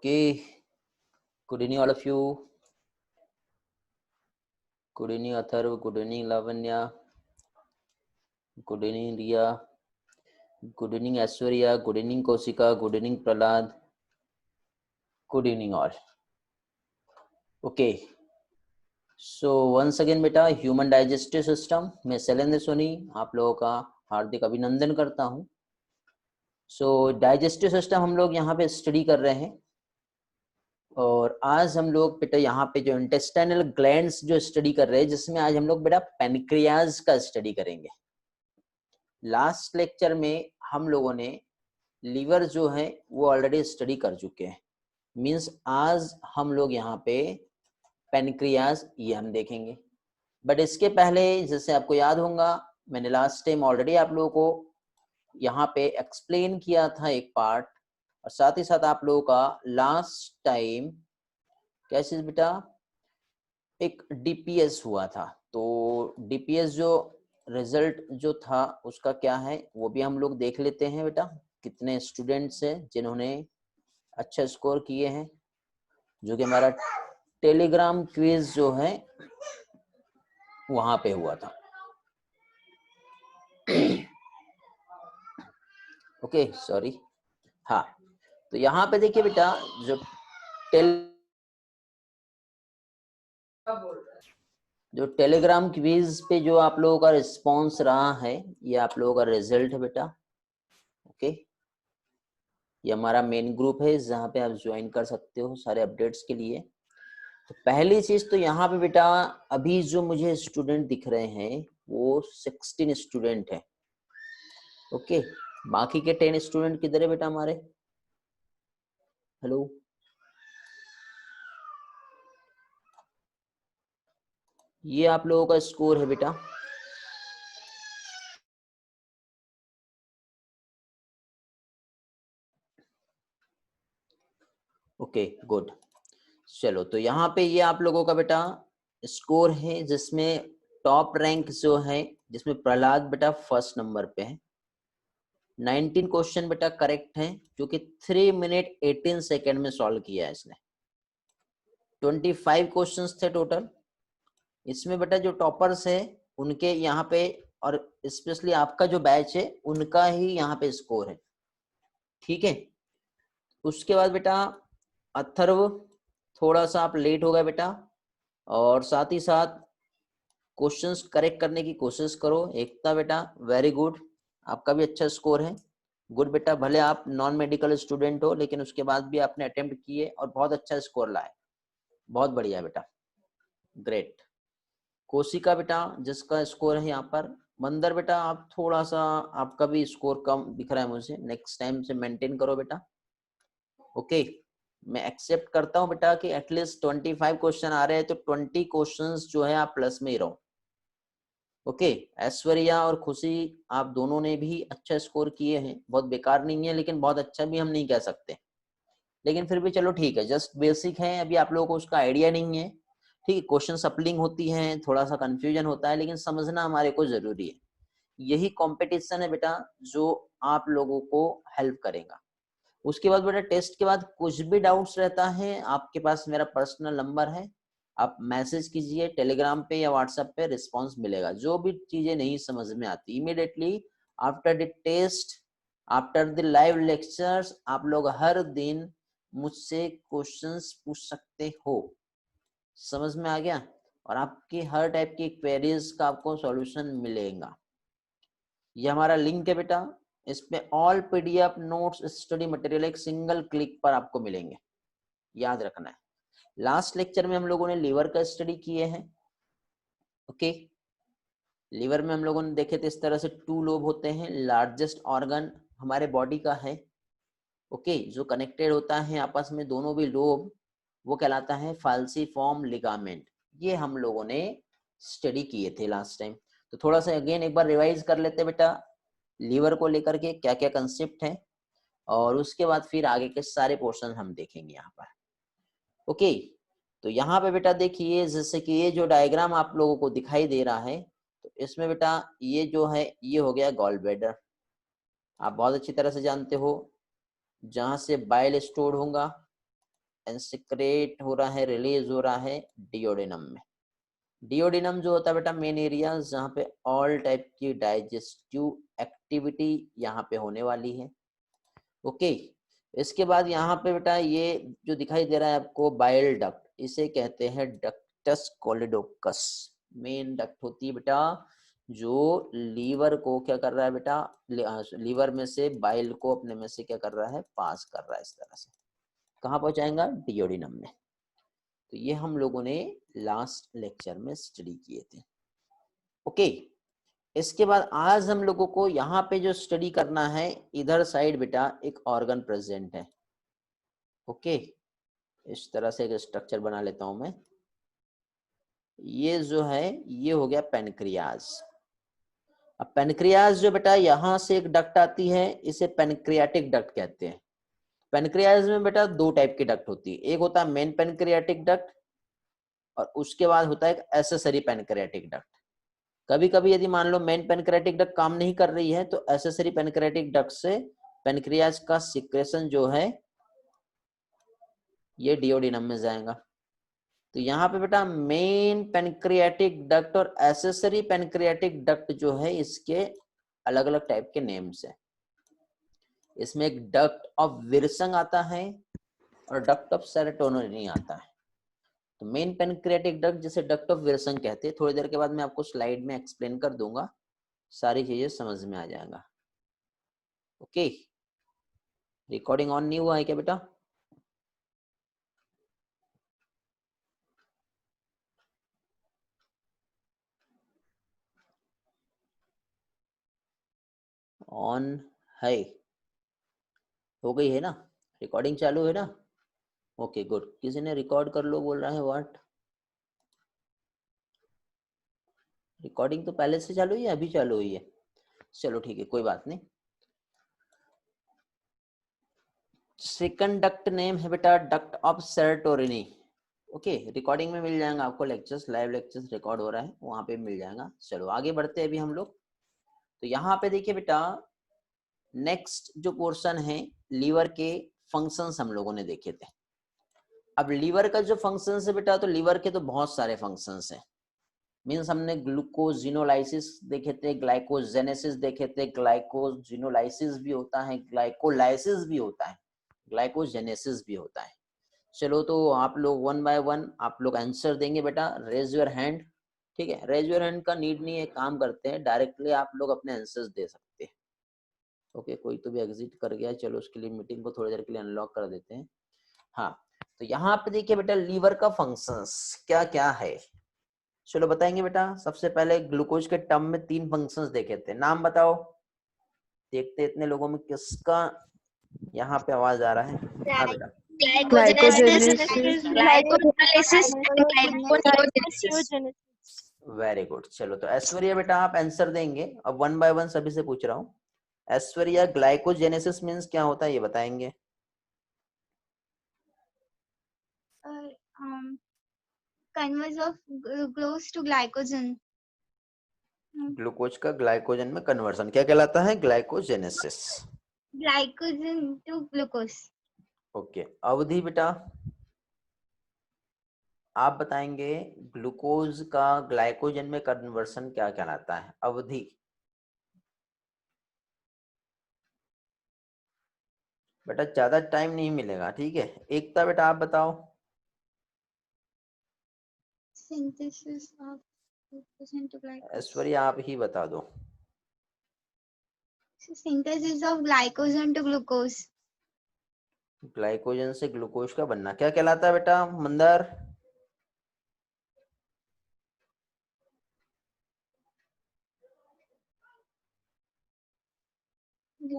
Okay, good evening all of you. Good evening Atharv, good evening Lavanya, good evening Riya, good evening Aishwarya, good evening Kosika, good evening Prahlad, good evening all. Okay, so once again बेटा human digestive system में शैलेंद्र सोनी आप लोगों का हार्दिक अभिनंदन करता हूँ. सो digestive system हम लोग यहाँ पे स्टडी कर रहे हैं और आज हम लोग बेटा यहाँ पे जो इंटेस्टाइनल ग्लैंड्स जो स्टडी कर रहे हैं, जिसमें आज हम लोग बेटा पैनक्रियाज का स्टडी करेंगे. लास्ट लेक्चर में हम लोगों ने लीवर जो है वो ऑलरेडी स्टडी कर चुके हैं. मींस आज हम लोग यहाँ पे पैनक्रियाज ये हम देखेंगे. बट इसके पहले जैसे आपको याद होगा मैंने लास्ट टाइम ऑलरेडी आप लोगों को यहाँ पे एक्सप्लेन किया था एक पार्ट, और साथ ही साथ आप लोगों का लास्ट टाइम क्या चीज बेटा एक डीपीएस हुआ था. तो डीपीएस जो रिजल्ट जो था उसका क्या है वो भी हम लोग देख लेते हैं बेटा. कितने स्टूडेंट्स हैं जिन्होंने अच्छा स्कोर किए हैं, जो कि हमारा टेलीग्राम क्विज जो है वहां पे हुआ था. Okay sorry. हाँ, तो यहाँ पे देखिए बेटा जो टेलीग्राम क्विज पे जो आप लोगों का रिस्पॉन्स रहा है ये आप लोगों का रिजल्ट है बेटा. ओके, ये हमारा मेन ग्रुप है जहाँ पे आप ज्वाइन कर सकते हो सारे अपडेट्स के लिए. तो पहली चीज तो यहाँ पे बेटा अभी जो मुझे स्टूडेंट दिख रहे हैं वो 16 स्टूडेंट है. ओके, बाकी के 10 स्टूडेंट किधर है बेटा हमारे? हेलो, ये आप लोगों का स्कोर है बेटा. Okay good. चलो, तो यहाँ पे ये आप लोगों का बेटा स्कोर है जिसमें टॉप रैंक जो है जिसमें प्रहलाद बेटा फर्स्ट नंबर पे है. 19 क्वेश्चन बेटा करेक्ट है जो कि 3 मिनट 18 सेकेंड में सॉल्व किया है इसने. 25 क्वेश्चंस थे टोटल. इसमें बेटा जो टॉपर्स है उनके यहाँ पे और स्पेशली आपका जो बैच है उनका ही यहाँ पे स्कोर है. ठीक है. उसके बाद बेटा अथर्व थोड़ा सा आप लेट हो गए बेटा, और साथ ही साथ क्वेश्चंस करेक्ट करने की कोशिश करो. एकता बेटा वेरी गुड, आपका भी अच्छा स्कोर है. गुड बेटा, भले आप नॉन मेडिकल स्टूडेंट हो लेकिन उसके बाद भी आपने अटेम्प्ट किए और बहुत अच्छा स्कोर लाए. बहुत बढ़िया बेटा, ग्रेट. कोशिका बेटा जिसका स्कोर है यहाँ पर. मंदर बेटा आप थोड़ा सा आपका भी स्कोर कम दिख रहा है मुझे, नेक्स्ट टाइम से मेंटेन करो बेटा. ओके, मैं एक्सेप्ट करता हूँ बेटा कि एटलीस्ट 25 क्वेश्चन आ रहे हैं तो 20 क्वेश्चंस जो है आप प्लस में ही रहो. ओके, ऐश्वर्या और खुशी आप दोनों ने भी अच्छा स्कोर किए हैं. बहुत बेकार नहीं है लेकिन बहुत अच्छा भी हम नहीं कह सकते, लेकिन फिर भी चलो ठीक है, जस्ट बेसिक है. अभी आप लोगों को उसका आइडिया नहीं है. ठीक है, क्वेश्चन सप्लिंग होती है, थोड़ा सा कंफ्यूजन होता है, लेकिन समझना हमारे को जरूरी है. यही कंपटीशन है बेटा जो आप लोगों को हेल्प करेगा. उसके बाद बेटा टेस्ट के बाद कुछ भी डाउट्स रहता है आपके पास मेरा पर्सनल नंबर है, आप मैसेज कीजिए टेलीग्राम पे या व्हाट्सएप पे, रिस्पांस मिलेगा. जो भी चीजें नहीं समझ में आती immediately after the test, after the live lectures आप लोग हर दिन मुझसे क्वेश्चंस पूछ सकते हो. समझ में आ गया? और आपकी हर टाइप की क्वेरीज का आपको सॉल्यूशन मिलेगा. ये हमारा लिंक है बेटा, इस पे all PDF notes study material एक सिंगल क्लिक पर आपको मिलेंगे, याद रखना है. लास्ट लेक्चर में हम लोगों ने लीवर का स्टडी किए हैं. ओके, लीवर में हम लोगों ने देखे थे इस तरह से 2 लोब होते हैं, लार्जेस्ट ऑर्गन हमारे बॉडी का है. ओके, जो कनेक्टेड होता है आपस में दोनों भी लोब वो कहलाता है फाल्सीफॉर्म लिगामेंट. ये हम लोगों ने स्टडी किए थे लास्ट टाइम. तो थोड़ा सा अगेन एक बार रिवाइज कर लेते बेटा लीवर को लेकर के क्या क्या कंसेप्ट है, और उसके बाद फिर आगे के सारे पोर्शन हम देखेंगे यहाँ पर. ओके, तो यहाँ पे बेटा देखिए जैसे कि ये जो डायग्राम आप लोगों को दिखाई दे रहा है, तो इसमें बेटा ये जो है ये हो गया गॉल ब्लैडर. आप बहुत अच्छी तरह से जानते हो जहां से बाइल स्टोर होगा सिक्रेट हो रहा है, रिलीज हो रहा है डिओडिनम में। डिओडिनम जो होता है बेटा मेन एरिया जहाँ पे ऑल टाइप की डाइजेस्टिव एक्टिविटी यहाँ पे होने वाली है। ओके, इसके बाद यहाँ पे बेटा ये जो दिखाई दे रहा है आपको बाइल डक्ट, इसे कहते हैं डक्टस कोलिडोकस। मेन डक्ट होती है बेटा जो लीवर को क्या कर रहा है बेटा, लीवर में से बाइल को अपने में से क्या कर रहा है, पास कर रहा है इस तरह से, कहाँ पहुंचाएगा, डिओडिनम में। तो ये हम लोगों ने लास्ट लेक्चर में स्टडी किए थे। ओके, इसके बाद आज हम लोगों को यहाँ पे जो स्टडी करना है, इधर साइड बेटा एक ऑर्गन प्रेजेंट है। ओके, इस तरह से एक स्ट्रक्चर बना लेता हूं मैं। ये जो है ये हो गया पेनक्रियाज। अब पेनक्रियाज जो बेटा यहाँ से एक डक्ट आती है, इसे पेनक्रियाटिक डक्ट कहते हैं। पेनक्रियाज में बेटा दो टाइप की डक्ट होती है, एक होता है मेन पेनक्रियाटिक डक्ट और उसके बाद होता है एक एसेसरी पेनक्रियाटिक डक्ट। कभी कभी यदि मान लो मेन पेनक्रियाटिक डक्ट काम नहीं कर रही है तो एसेसरी पेनक्रियाटिक डक्ट से पेनक्रियाज का सिक्रेशन जो है ये डिओडिनम में जाएगा। तो यहाँ पे बेटा मेन पेनक्रियाटिक डक्ट और एसेसरी पेनक्रियाटिक डक्ट जो है इसके अलग अलग टाइप के नेम्स हैं। इसमें एक डक्ट ऑफ विल्सन आता है और डक्ट ऑफ सेरोटोनिन आता है। तो मेन पेनक्रियाटिक डक्ट जिसे डक्ट ऑफ विल्सन कहते हैं, थोड़ी देर के बाद मैं आपको स्लाइड में एक्सप्लेन कर दूंगा, सारी चीजें समझ में आ जाएगा। ओके, रिकॉर्डिंग ऑन नहीं हुआ है क्या बेटा? ऑन है, हो गई है ना, रिकॉर्डिंग चालू है ना? ओके गुड, किसी ने रिकॉर्ड कर लो बोल रहा है, व्हाट? रिकॉर्डिंग तो पहले से चालू है, अभी चालू हुई है? चलो ठीक है, कोई बात नहीं। सेकंड डक्ट नेम है बेटा duct of serotonin. Okay, recording में मिल जाएगा आपको, लेक्चर्स लाइव लेक्चर्स रिकॉर्ड हो रहा है वहां पे मिल जाएगा। चलो आगे बढ़ते हैं अभी हम लोग। तो यहाँ पे देखिए बेटा नेक्स्ट जो पोर्शन है लीवर के फंक्शंस हम लोगों ने देखे थे। अब लीवर का जो फंक्शंस है बेटा, तो लीवर के तो बहुत सारे फंक्शंस हैं। मीन्स हमने ग्लूकोजिनोलाइसिस देखे थे, ग्लाइकोजेनेसिस देखे थे, ग्लाइकोजिनोलाइसिस भी होता है, ग्लाइकोलाइसिस भी होता है, ग्लाइकोजेनेसिस भी होता है। चलो तो आप लोग वन बाय वन आप लोग आंसर देंगे बेटा, रेज योर हैंड। ठीक है, रेज योर हैंड का नीड नहीं है, काम करते हैं डायरेक्टली आप लोग अपने आंसर्स दे सकते हैं। ओके, कोई तो भी एग्जिट कर गया, चलो उसके लिए मीटिंग को थोड़ी देर के लिए अनलॉक कर देते हैं। हाँ, तो यहाँ पे देखिए बेटा लीवर का फंक्शंस क्या क्या है, चलो बताएंगे बेटा। सबसे पहले ग्लूकोज के टर्म में 3 फंक्शंस देखे थे, नाम बताओ। देखते इतने लोगों में किसका यहाँ पे आवाज आ रहा है। हाँ बेटा, वेरी गुड। चलो तो ऐश्वर्या बेटा आप आंसर देंगे, अब वन बाय वन सभी से पूछ रहा हूँ। ऐश्वर्या ग्लाइकोजेनेसिस मींस क्या होता है ये बताएंगे। Conversion of glucose to glycogen. Glucose का ग्लाइकोजन में कन्वर्जन क्या कहलाता है, glycogenesis. Glycogen to glucose. Okay, अवधि बेटा आप बताएंगे ग्लूकोज का ग्लाइकोजन में कन्वर्सन क्या कहलाता है, अवधि। बेटा ज्यादा टाइम नहीं मिलेगा, ठीक है। एकता बेटा आप बताओ। Synthesis of glucose into glycose. Aishwarya आप ही बता दो। Synthesis of glycogen to glucose. Glycogen से ग्लूकोज का बनना क्या कहलाता है बेटा, मंदर।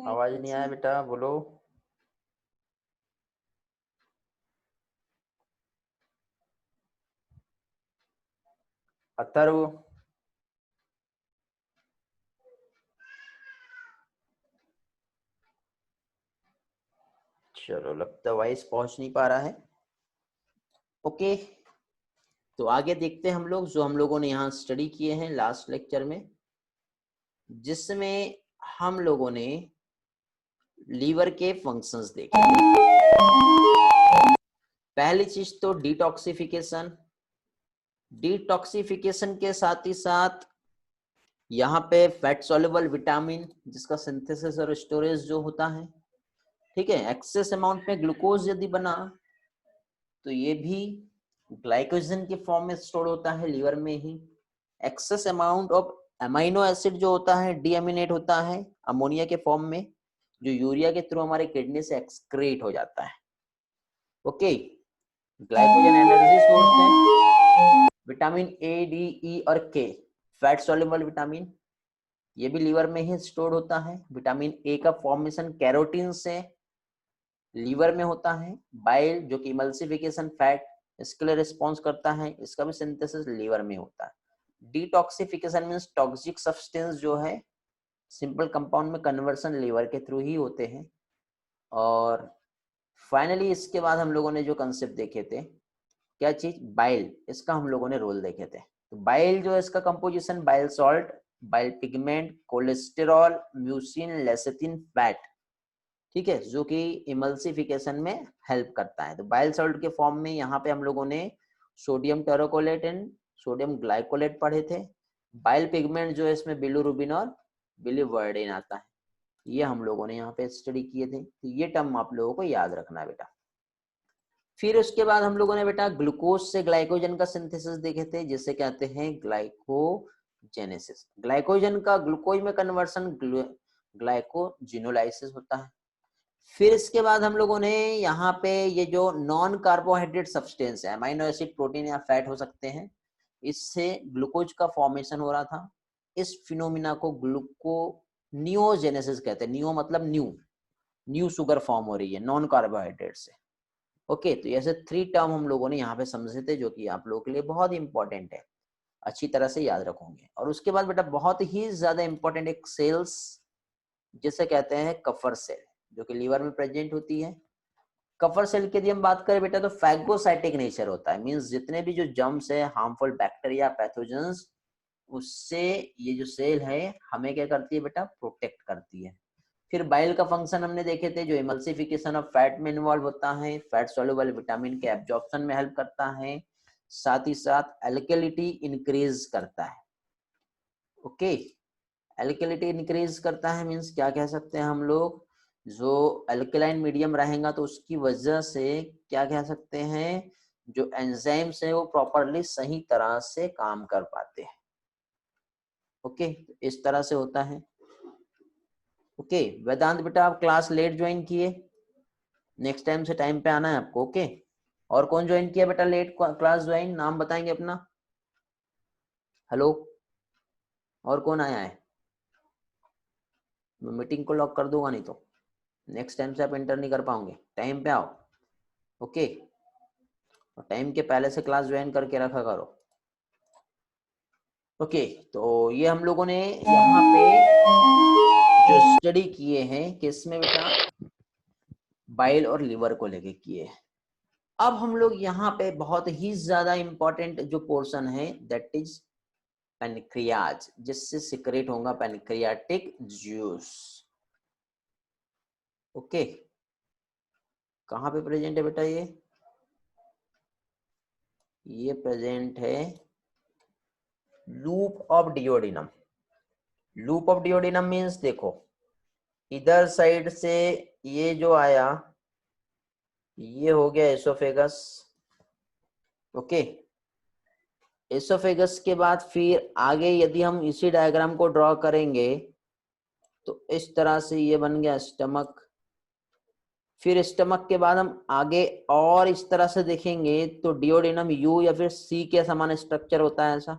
आवाज नहीं आया बेटा, बोलो। अथर्व, चलो लगता है वॉइस पहुंच नहीं पा रहा है। ओके, तो आगे देखते हैं हम लोग जो हम लोगों ने यहाँ स्टडी किए हैं लास्ट लेक्चर में, जिसमें हम लोगों ने लीवर के फंक्शंस देखे। पहली चीज तो डिटॉक्सिफिकेशन, डिटॉक्सिफिकेशन के साथ ही साथ यहाँ पे फैट सॉल्युबल विटामिन जिसका सिंथेसिस और स्टोरेज जो होता है, ठीक है। एक्सेस अमाउंट में ग्लूकोज यदि बना तो ये भी ग्लाइकोजन के फॉर्म में स्टोर होता है लीवर में ही। Excess amount of amino acid जो होता है डीएमिनेट होता है अमोनिया के फॉर्म में, जो यूरिया के थ्रू हमारे किडनी से एक्सक्रीट हो जाता है। ओके, ग्लाइकोजन एनर्जी सोर्स है। विटामिन ए, डी, ई और के फैट सॉल्युबल विटामिन, ये भी लीवर में ही स्टोर होता है। विटामिन ए का फॉर्मेशन कैरोटीन से लीवर में होता है। बाइल जो कि इमल्सिफिकेशन फैट इसके लिए रिस्पॉन्स करता है, इसका भी सिंथेसिस लीवर में होता है। डिटॉक्सिफिकेशन मींस टॉक्सिक सब्सटेंस जो है सिंपल कंपाउंड में कन्वर्सन लीवर के थ्रू ही होते हैं। और फाइनली इसके बाद हम लोगों ने जो कंसेप्ट देखे थे, क्या चीज, बाइल, इसका हम लोगों ने रोल देखे थे। तो बाइल जो है इसका composition bile salt, bile pigment, cholesterol, mucin, lecithin, fat, ठीक है, जो कि इमल्सिफिकेशन में हेल्प करता है। तो बाइल सॉल्ट के फॉर्म में यहाँ पे हम लोगों ने सोडियम टेरोकोलेट एंड सोडियम ग्लाइकोलेट पढ़े थे। बाइल पिगमेंट जो है इसमें बिलिरुबिन और बिलिवर्डिन आता है, ये हम लोगों ने यहाँ पे स्टडी किए थे। तो ये टर्म आप लोगों को याद रखना है बेटा। फिर उसके बाद हम लोगों ने बेटा ग्लूकोज से ग्लाइकोजन का सिंथेसिस देखे थे, जिसे कहते हैं ग्लाइकोजेनेसिस। ग्लाइकोजन का ग्लूकोज में कन्वर्सन ग्लाइकोजिनोलाइसिस होता है। फिर इसके बाद हम लोगों ने यहाँ पे ये जो नॉन कार्बोहाइड्रेट सब्सटेंस है, अमाइनो एसिड, प्रोटीन या फैट हो सकते हैं, इससे ग्लूकोज का फॉर्मेशन हो रहा था। इस फिनोमिना को ग्लूकोनियोजेनेसिस कहते हैं। नियो मतलब न्यू शुगर फॉर्म हो रही है नॉन कार्बोहाइड्रेट से। ओके, तो ऐसे 3 टर्म हम लोगों ने यहाँ पे समझे थे, जो कि आप लोगों के लिए बहुत इंपॉर्टेंट है, अच्छी तरह से याद रखोगे। और उसके बाद बेटा बहुत ही ज्यादा इंपॉर्टेंट एक सेल्स जिसे कहते हैं कफर सेल, जो कि लीवर में प्रेजेंट होती है। कफर सेल की यदि हम बात करें बेटा तो फैगोसाइटिक नेचर होता है, मींस जितने भी जो जर्म्स है, हार्मफुल बैक्टीरिया, पैथोजेंस, उससे ये जो सेल है हमें क्या करती है बेटा, प्रोटेक्ट करती है। फिर बाइल का फंक्शन हमने देखे थे, जो इमल्सिफिकेशन ऑफ फैट में इन्वॉल्व होता है, फैट सॉल्युबल विटामिन के एब्जॉर्प्शन में हेल्प करता है, साथ ही साथ एल्कलिटी इंक्रीज करता है। ओके, एल्कलिटी इंक्रीज करता है मींस क्या कह सकते हैं हम लोग, जो अल्कलाइन मीडियम रहेगा तो उसकी वजह से क्या कह सकते हैं, जो एंजाइम्स है वो प्रॉपरली सही तरह से काम कर पाते हैं। ओके, इस तरह से होता है। ओके वेदांत बेटा, आप क्लास लेट ज्वाइन किए, नेक्स्ट टाइम से टाइम पे आना है आपको। ओके, और कौन ज्वाइन किया बेटा लेट क्लास ज्वाइन, नाम बताएंगे अपना। हेलो, और कौन आया है? मैं मीटिंग को लॉक कर दूंगा, नहीं तो नेक्स्ट टाइम से आप एंटर नहीं कर पाओगे। टाइम पे आओ, ओके, और टाइम के पहले से क्लास ज्वाइन करके रखा करो। ओके, तो ये हम लोगों ने यहाँ पे जो स्टडी किए हैं किसमें बेटा, बाइल और लिवर को लेके किए। अब हम लोग यहाँ पे बहुत ही ज्यादा इंपॉर्टेंट जो पोर्शन है दैट इज पैनक्रियाज, जिससे सिक्रेट होगा पैनक्रियाटिक जूस। ओके, कहाँ पे प्रेजेंट है बेटा ये प्रेजेंट है loop of duodenum. Loop of duodenum means देखो, इधर साइड से ये जो आया ये हो गया एसोफेगस। ओके, एसोफेगस के बाद फिर आगे यदि हम इसी डायग्राम को ड्रॉ करेंगे तो इस तरह से ये बन गया स्टमक। फिर स्टमक के बाद हम आगे और इस तरह से देखेंगे तो डिओडिनम यू या फिर सी के समान स्ट्रक्चर होता है ऐसा।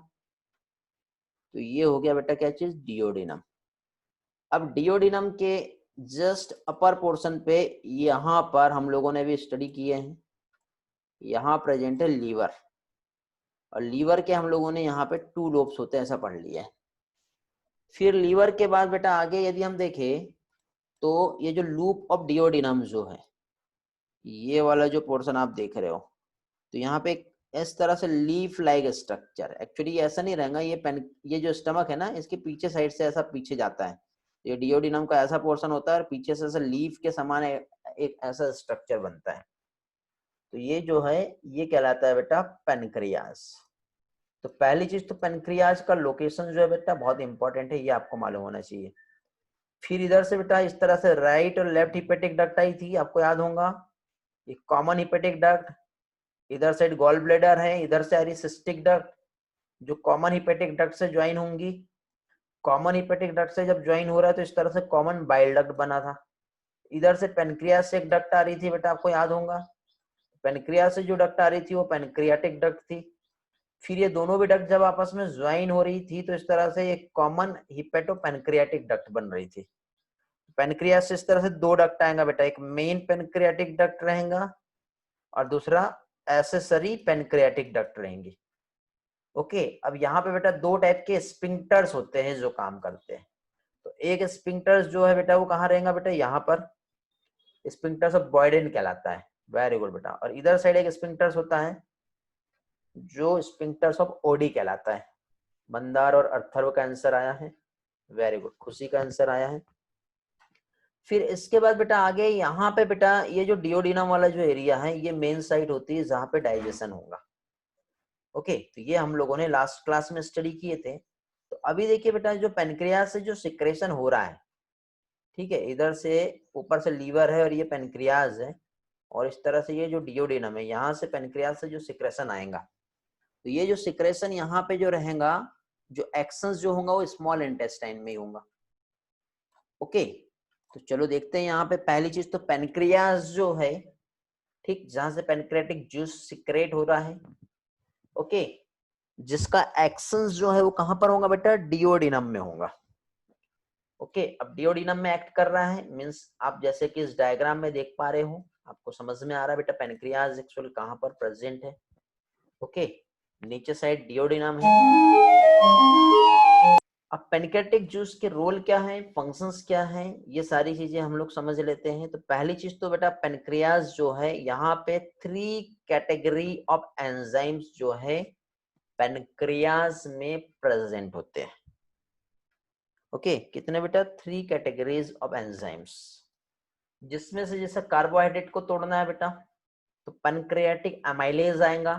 तो ये हो गया बेटा क्या चीज, डिओडिनम। अब डिओडिनम के जस्ट अपर पोर्शन पे यहाँ पर हम लोगों ने भी स्टडी किए हैं, यहाँ प्रेजेंट है लीवर, और लीवर के हम लोगों ने यहाँ पे 2 लोब्स होते हैं ऐसा पढ़ लिया है। फिर लीवर के बाद बेटा आगे यदि हम देखें तो ये जो लूप ऑफ डिओडिनम जो है, ये वाला जो पोर्शन आप देख रहे हो, तो यहाँ पे इस तरह से लीफ लाइक स्ट्रक्चर, एक्चुअली ऐसा नहीं रहेगा, ये जो स्टमक है ना इसके पीछे साइड से ऐसा पीछे जाता है, ये डिओडिनम का ऐसा पोर्शन होता है और पीछे से ऐसा लीफ के समान एक ऐसा स्ट्रक्चर बनता है। तो ये जो है ये कहलाता है बेटा पेनक्रियाज। तो पहली चीज तो पेनक्रियाज का लोकेशन जो है बेटा बहुत इंपॉर्टेंट है, ये आपको मालूम होना चाहिए। फिर इधर से बेटा इस तरह से राइट और लेफ्ट हिपेटिक डक्ट आई थी, आपको याद होगा, ये कॉमन हिपेटिक डक्ट, इधर साइड गॉल ब्लेडर है, इधर से आ रही सिस्टिक डक्ट जो कॉमन हिपेटिक डक्ट से ज्वाइन होंगी। कॉमन हिपेटिक डक्ट से जब ज्वाइन हो रहा है तो इस तरह से कॉमन बाइल डक्ट बना था। इधर से पेनक्रियास से एक डक्ट आ रही थी बेटा, आपको याद होगा, पेनक्रियास से जो डक्ट आ रही थी वो पेनक्रियाटिक डक्ट थी। फिर ये दोनों भी डक्ट जब आपस में ज्वाइन हो रही थी तो इस तरह से एक कॉमन हिपेटो पेनक्रियाटिक डक्ट बन रही थी। पेनक्रियास से इस तरह से दो डक्ट आएगा बेटा, एक मेन पेनक्रियाटिक डक्ट रहेगा और दूसरा एसेसरी पेनक्रियाटिक डक्ट रहेंगी। ओके, अब यहाँ पे बेटा दो टाइप के स्पिंक्टर्स होते हैं जो काम करते हैं। तो एक स्पिंक्टर्स जो है बेटा वो कहाँ रहेगा बेटा, यहाँ पर, स्पिंक्टर्स ऑफ बॉयडेन कहलाता है। वेरी गुड बेटा। और इधर साइड एक स्पिंक्टर्स होता है जो स्पिंक्टर्स ऑफ ओडी कहलाता है। मंदार और अर्थर्व का आंसर आया है, वेरी गुड। खुशी का आंसर आया है। फिर इसके बाद बेटा आगे यहाँ पे बेटा ये जो डिओडिनम वाला जो एरिया है ये मेन साइट होती है जहाँ पे डाइजेशन होगा। ओके, तो ये हम लोगों ने लास्ट क्लास में स्टडी किए थे। तो अभी देखिए बेटा जो पेनक्रियास से जो सिक्रेशन हो रहा है, ठीक है, इधर से ऊपर से लीवर है और ये पेनक्रियाज है और इस तरह से ये जो डिओडिनम है, यहाँ से पेनक्रियाज से जो सिक्रेशन आएगा, तो ये जो सिक्रेशन यहाँ पे जो रहेगा, जो एक्शंस जो होगा वो स्मॉल इंटेस्टाइन में ही होगा। ओके, तो चलो देखते हैं यहाँ पे। पहली चीज तो पेनक्रियाज जो है, ठीक, जहां से पेनक्रियाटिक जूस सिक्रेट हो रहा है, ओके, जिसका एक्शंस जो है वो कहां पर होगा बेटा, डिओडिनम में होगा। ओके, अब डिओडिनम में एक्ट कर रहा है, मींस आप जैसे कि इस डायग्राम में देख पा रहे हो, आपको समझ में आ रहा है बेटा पेनक्रियाज एक्चुअली कहां पर प्रेजेंट है। ओके, नीचे साइड डिओडिनम है। अब पेनक्रियाटिक जूस के रोल क्या है, फंक्शंस क्या है, ये सारी चीजें हम लोग समझ लेते हैं। तो पहली चीज तो बेटा पेनक्रियाज जो है यहाँ पे 3 कैटेगरी ऑफ एंजाइम्स जो है पेनक्रियाज में प्रेजेंट होते हैं। ओके, कितने बेटा, 3 कैटेगरीज ऑफ एंजाइम्स, जिसमें से जैसे कार्बोहाइड्रेट को तोड़ना है बेटा तो पेनक्रियाटिक एमाइलेज आएगा।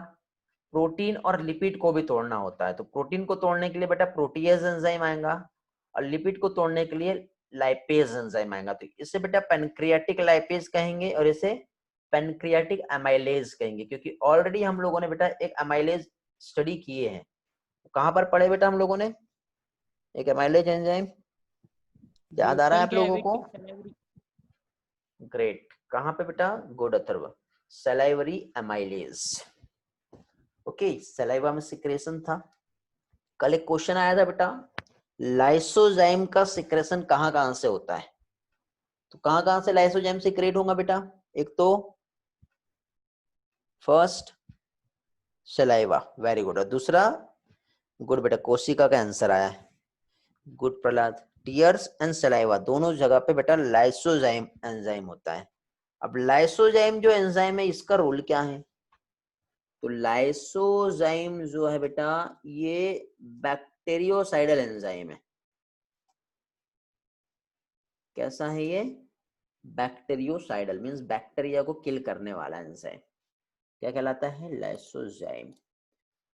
प्रोटीन और लिपिड को भी तोड़ना होता है तो प्रोटीन को तोड़ने के लिए बेटा प्रोटीएज एंजाइम आएगा और लिपिड को तोड़ने के लिए लाइपेज एंजाइम आएगा। तो इसे बेटा पेनक्रियाटिक लाइपेज कहेंगे और इसे पेनक्रियाटिक एमाइलेज कहेंगे, क्योंकि ऑलरेडी हम लोगों ने बेटा एक एमाइलेज स्टडी किए हैं। कहां पर पढ़े बेटा हम लोगों ने एक एमाइलेज एंजाइम, याद आ रहा है आप लोगों को? ग्रेट, कहां पे बेटा, good Atharva, salivary amylase. Okay, saliva में सिक्रेशन था। कल एक क्वेश्चन आया था बेटा, लाइसोजाइम का सिक्रेशन कहां कहां से होता है, तो कहां कहां से लाइसोजाइम सिक्रेट होगा बेटा, एक तो फर्स्ट सलाइवा, वेरी गुड, और दूसरा गुड बेटा, कोशिका का आंसर आया है, good Prahlad. Tears and saliva दोनों जगह पे बेटा लाइसोजाइम एंजाइम होता है। अब लाइसोजाइम जो एंजाइम है इसका रोल क्या है, तो लाइसोजाइम जो है बेटा ये बैक्टीरियोसाइडल एंजाइम है। कैसा है ये, बैक्टीरियोसाइडल मींस बैक्टीरिया को किल करने वाला एंजाइम, क्या कहलाता है, लाइसोजाइम।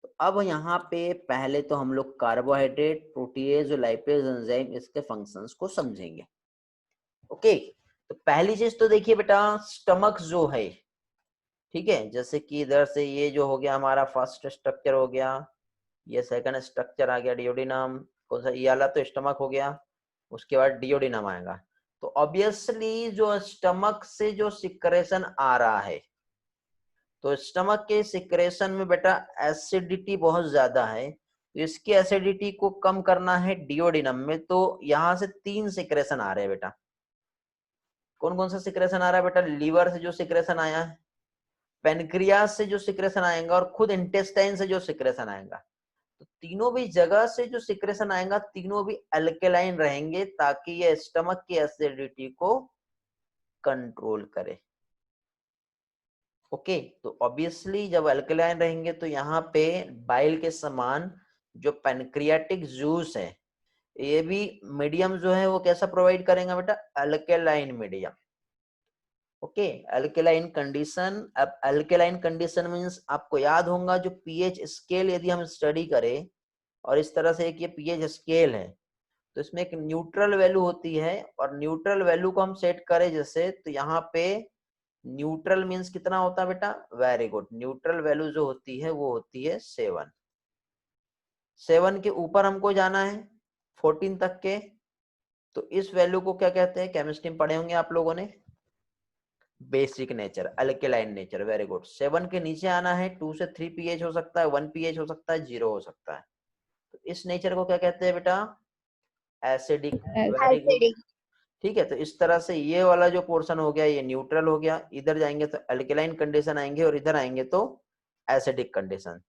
तो अब यहाँ पे पहले तो हम लोग कार्बोहाइड्रेट, प्रोटीएज और लाइपेज एंजाइम इसके फंक्शंस को समझेंगे। ओके, तो पहली चीज तो देखिए बेटा स्टमक जो है, ठीक है, जैसे कि इधर से ये जो हो गया हमारा फर्स्ट स्ट्रक्चर हो गया, ये सेकंड स्ट्रक्चर आ गया डिओडिनम, कौन सा, ये वाला तो स्टमक हो गया, उसके बाद डिओडिनम आएगा। तो ऑब्वियसली जो स्टमक से जो सिक्रेशन आ रहा है, तो स्टमक के सिक्रेशन में बेटा एसिडिटी बहुत ज्यादा है, तो इसकी एसिडिटी को कम करना है डिओडिनम में। तो यहाँ से 3 सिक्रेशन आ रहे हैं बेटा। कौन कौन सा सिक्रेशन आ रहा है बेटा, लीवर से जो सिक्रेशन आया है, पेनक्रियास से जो सिक्रेशन आएगा और खुद इंटेस्टाइन से जो सिक्रेशन आएगा। तो तीनों भी जगह से जो सिक्रेशन आएगा तीनों भी अल्केलाइन रहेंगे ताकि ये स्टमक की एसिडिटी को कंट्रोल करे। ओके, तो ऑब्वियसली जब अल्कलाइन रहेंगे तो यहाँ पे बाइल के समान जो पेनक्रियाटिक जूस है ये भी मीडियम जो है वो कैसा प्रोवाइड करेंगे बेटा, alkaline medium. Okay, alkaline condition. अब अल्केलाइन कंडीशन मींस आपको याद होगा जो पीएच स्केल यदि हम स्टडी करें और इस तरह से एक ये पीएच स्केल है तो इसमें एक न्यूट्रल वैल्यू होती है और न्यूट्रल वैल्यू को हम सेट करें जैसे तो यहाँ पे न्यूट्रल मींस कितना होता है बेटा, वेरी गुड, न्यूट्रल वैल्यू जो होती है वो होती है 7। 7 के ऊपर हमको जाना है 14 तक के, तो इस वैल्यू को क्या कहते हैं, केमिस्ट्री में पढ़े होंगे आप लोगों ने, basic nature, alkaline nature, very good. 7 के नीचे आना है, 2 से 3 पीएच हो सकता है, 1 पीएच हो सकता है, 0 हो सकता है, तो इस नेचर को क्या कहते हैं बेटा, एसिडिक, वेरी गुड। Acidic. ठीक है, तो इस तरह से ये वाला जो पोर्शन हो गया ये न्यूट्रल हो गया, इधर जाएंगे तो अल्केलाइन कंडीशन आएंगे और इधर आएंगे तो एसिडिक कंडीशन।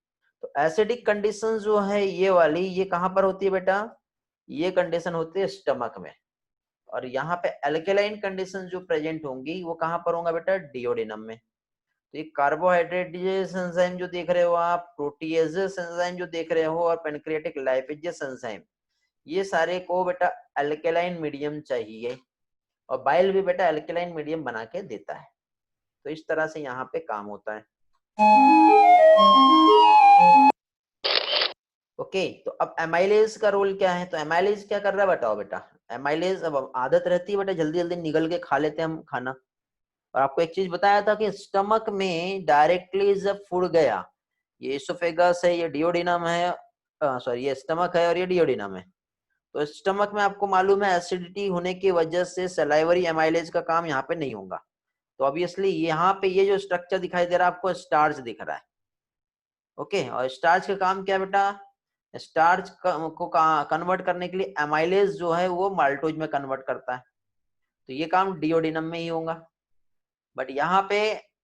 तो एसिडिक कंडीशन जो है ये वाली, ये कहां पर होती है बेटा, ये कंडीशन होती है स्टमक में, और यहाँ पे अल्केलाइन कंडीशन जो प्रेजेंट होंगी वो कहां पर होगा बेटा, डिओडिनम में। तो ये कार्बोहाइड्रेट एंजाइम जो देख रहे हो आप, प्रोटीएजेस एंजाइम जो देख रहे हो, और पैनक्रियाटिक लाइपेजेस एंजाइम, ये सारे को बेटा अल्केलाइन मीडियम चाहिए, और बाइल भी बेटा अल्केलाइन मीडियम बना के देता है। तो इस तरह से यहाँ पे काम होता है। ओके, तो अब एमाइलेज का रोल क्या है, तो एमाइलेज क्या कर रहा है बताओ बेटा। एमाइलेज, अब आदत रहती है बेटा जल्दी जल्दी निगल के खा लेते हैं हम खाना, और आपको एक चीज बताया था कि स्टमक में डायरेक्टली जब फूड गया, ये इसोफेगस है, ये डिओडिनम है, सॉरी ये स्टमक है और ये डिओडिनम है, तो स्टमक में आपको मालूम है एसिडिटी होने की वजह से सलाइवरी एमाइलेज का काम यहाँ पे नहीं होगा। तो ऑब्वियसली यहाँ पे ये जो स्ट्रक्चर दिखाई दे रहा है आपको, स्टार्च दिख रहा है। ओके, और स्टार्च का काम क्या बेटा, स्टार्च को कन्वर्ट करने के लिए एमाइलेज जो है वो माल्टोज में कन्वर्ट करता है, तो ये काम डिओडिनम में ही होगा। बट यहाँ पे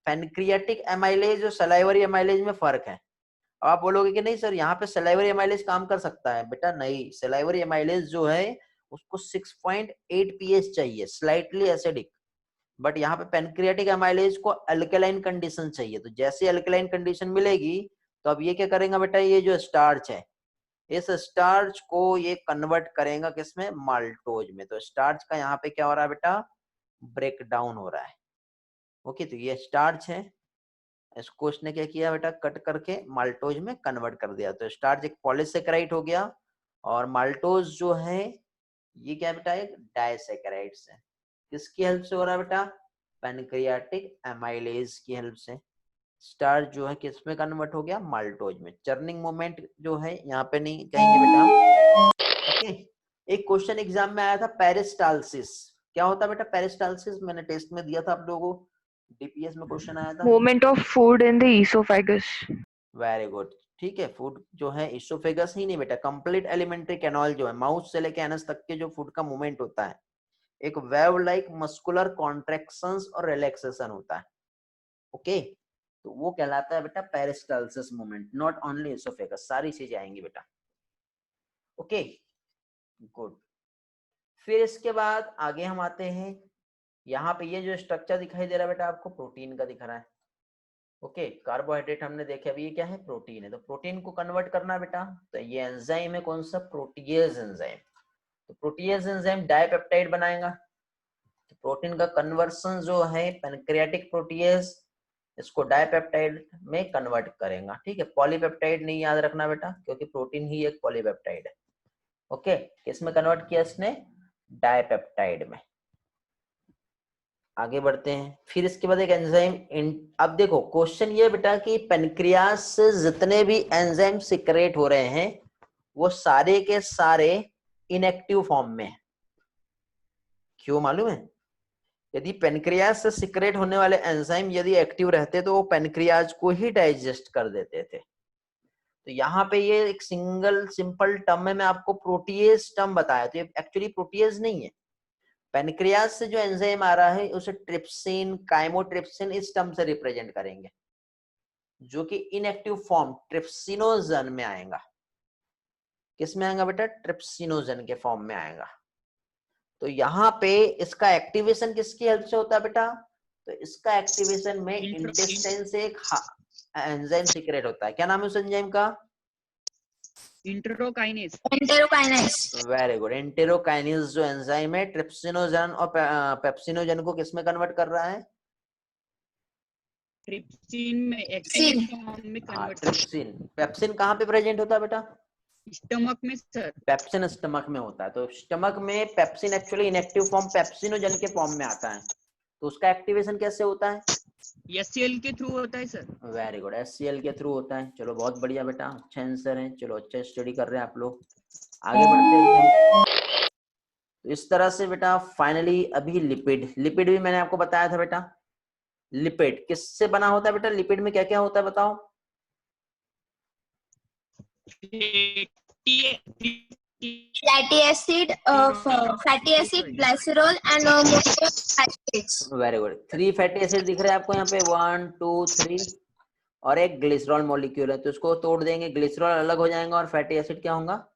पैनक्रियाटिक एमाइलेज और सलाइवरी एमाइलेज में फर्क है। अब आप बोलोगे कि नहीं सर यहाँ पे सलाइवरी एमाइलेज काम कर सकता है, बेटा नहीं, सलाइवरी एमाइलेज जो है उसको 6.8 पीएच चाहिए, स्लाइटली एसिडिक, बट यहाँ पे पैनक्रियाटिक एमाइलेज को अल्कलाइन कंडीशन चाहिए। तो जैसे अल्कलाइन कंडीशन मिलेगी तो अब ये क्या करेगा बेटा, ये जो स्टार्च है इस स्टार्च को ये कन्वर्ट करेगा किसमें, माल्टोज में। तो स्टार्च का यहाँ पे क्या हो रहा है बेटा, ब्रेक डाउन हो रहा है। ओके, तो ये स्टार्च है, इसको इसने क्या किया बेटा, कट करके माल्टोज में कन्वर्ट कर दिया, तो स्टार्च एक पॉलीसेकेराइड हो गया, और माल्टोज जो है ये क्या बेटा, एक डाइसेकेराइड है। किसकी हेल्प से हो रहा है बेटा, पैनक्रियाटिक एमाइलेज की हेल्प से। स्टार्च जो है किस में कन्वर्ट हो गया, माल्टोज में। चर्निंग मोमेंट जो है यहाँ पे नहीं कहेंगे बेटा। ओके, एक क्वेश्चन एग्जाम में आया था, पेरिस्टाल्सिस क्या होता है बेटा, पेरिस्टाल्सिस मैंने टेस्ट में दिया था आप लोगों को, डीपीएस में क्वेश्चन आया था। Movement of food in the esophagus. Very good, ठीक है, फूड जो है इसोफेगस ही नहीं बेटा, कंप्लीट एलिमेंट्री कैनाल जो है, माउथ से लेके एनस तक के जो फूड का मूवमेंट होता है, एक वेव लाइक मस्कुलर कॉन्ट्रैक्शंस और रिलैक्सेशन होता है। ओके, तो वो कहलाता है बेटा peristalsis movement, not only oesophagus, सारी चीजें आएंगी बेटा। Okay, good. फिर इसके बाद आगे हम आते हैं, यहाँ पे ये जो स्ट्रक्चर दिखाई दे रहा है बेटा आपको, प्रोटीन का दिख रहा है। ओके, कार्बोहाइड्रेट हमने देखे, अभी ये क्या है, प्रोटीन है, तो प्रोटीन को कन्वर्ट करना बेटा, तो ये एंजाइम है कौन सा, प्रोटीएज एंजाइम। तो प्रोटीएज एंजाइम डाइपेप्टाइड बनाएगा, तो प्रोटीन का कन्वर्सन जो है पैनक्रियाटिक प्रोटीएज इसको डाइपेप्टाइड में कन्वर्ट करेगा। ठीक है, पॉलीपेप्टाइड नहीं याद रखना बेटा, क्योंकि प्रोटीन ही एक पॉलीपेप्टाइड है। ओके, किसमें कन्वर्ट किया इसने, डाइपेप्टाइड में। आगे बढ़ते हैं, फिर इसके बाद एक एंजाइम, अब देखो क्वेश्चन ये बेटा कि पेनक्रियास से जितने भी एंजाइम सिक्रेट हो रहे हैं वो सारे के सारे इनएक्टिव फॉर्म में है। क्यों मालूम है, यदि पेनक्रियास से सिक्रेट होने वाले एंजाइम यदि एक्टिव रहते तो वो पेनक्रियाज को ही डाइजेस्ट कर देते थे। तो यहाँ पे ये एक सिंगल सिंपल टर्म में मैं आपको प्रोटीएज टर्म बताया, तो ये एक्चुअली प्रोटीएज नहीं है। पेनक्रियास से जो एंजाइम आ रहा है उसे ट्रिप्सिन, काइमोट्रिप्सिन इस टर्म से रिप्रेजेंट करेंगे, जो कि इनएक्टिव फॉर्म ट्रिप्सिनोजन में आएगा। किस में आएगा बेटा, ट्रिप्सिनोजन के फॉर्म में आएगा। तो यहाँ पे इसका एक्टिवेशन किसकी हेल्प से होता है बेटा, तो इसका एक्टिवेशन में इंटेस्टाइन से एक एंजाइम सीक्रेट होता है, क्या नाम है उस एंजाइम का, इंटेरोकाइनेज। वेरी गुड, इंटेरोकाइनेज जो एंजाइम है ट्रिप्सिनोजन और पेप्सिनोजन को किसमें कन्वर्ट कर रहा है, ट्रिप्सिन में एक्टिव फॉर्म में हाँ कन्वर्ट ट्रिप्सिन। पेप्सिन कहाँ पे प्रेजेंट होता है बेटा? स्टमक में सर। पेप्सिन स्टमक में होता है। तो स्टमक में pepsin actually inactive form pepsinogen के फॉर्म में आता है। तो उसका एक्टिवेशन कैसे होता है? एचसीएल के थ्रू होता है सर। वेरी गुड, HCl के थ्रू होता है। चलो बहुत बढ़िया बेटा, अच्छा आंसर है। चलो अच्छा स्टडी कर रहे हैं आप लोग, आगे बढ़ते हैं। तो इस तरह से बेटा फाइनली अभी लिपिड, लिपिड भी मैंने आपको बताया था बेटा। लिपिड किससे बना होता है बेटा? लिपिड में क्या क्या होता है बताओ? Fatty acid, glycerol, and monofatty acids. Very good, 3 fatty acid दिख रहे हैं आपको यहाँ पे, 1 2 3, और एक ग्लिसरॉल मॉलिक्यूल है। तो इसको तोड़ देंगे, ग्लिसरॉल अलग हो जाएगा और फैटी एसिड क्या होगा?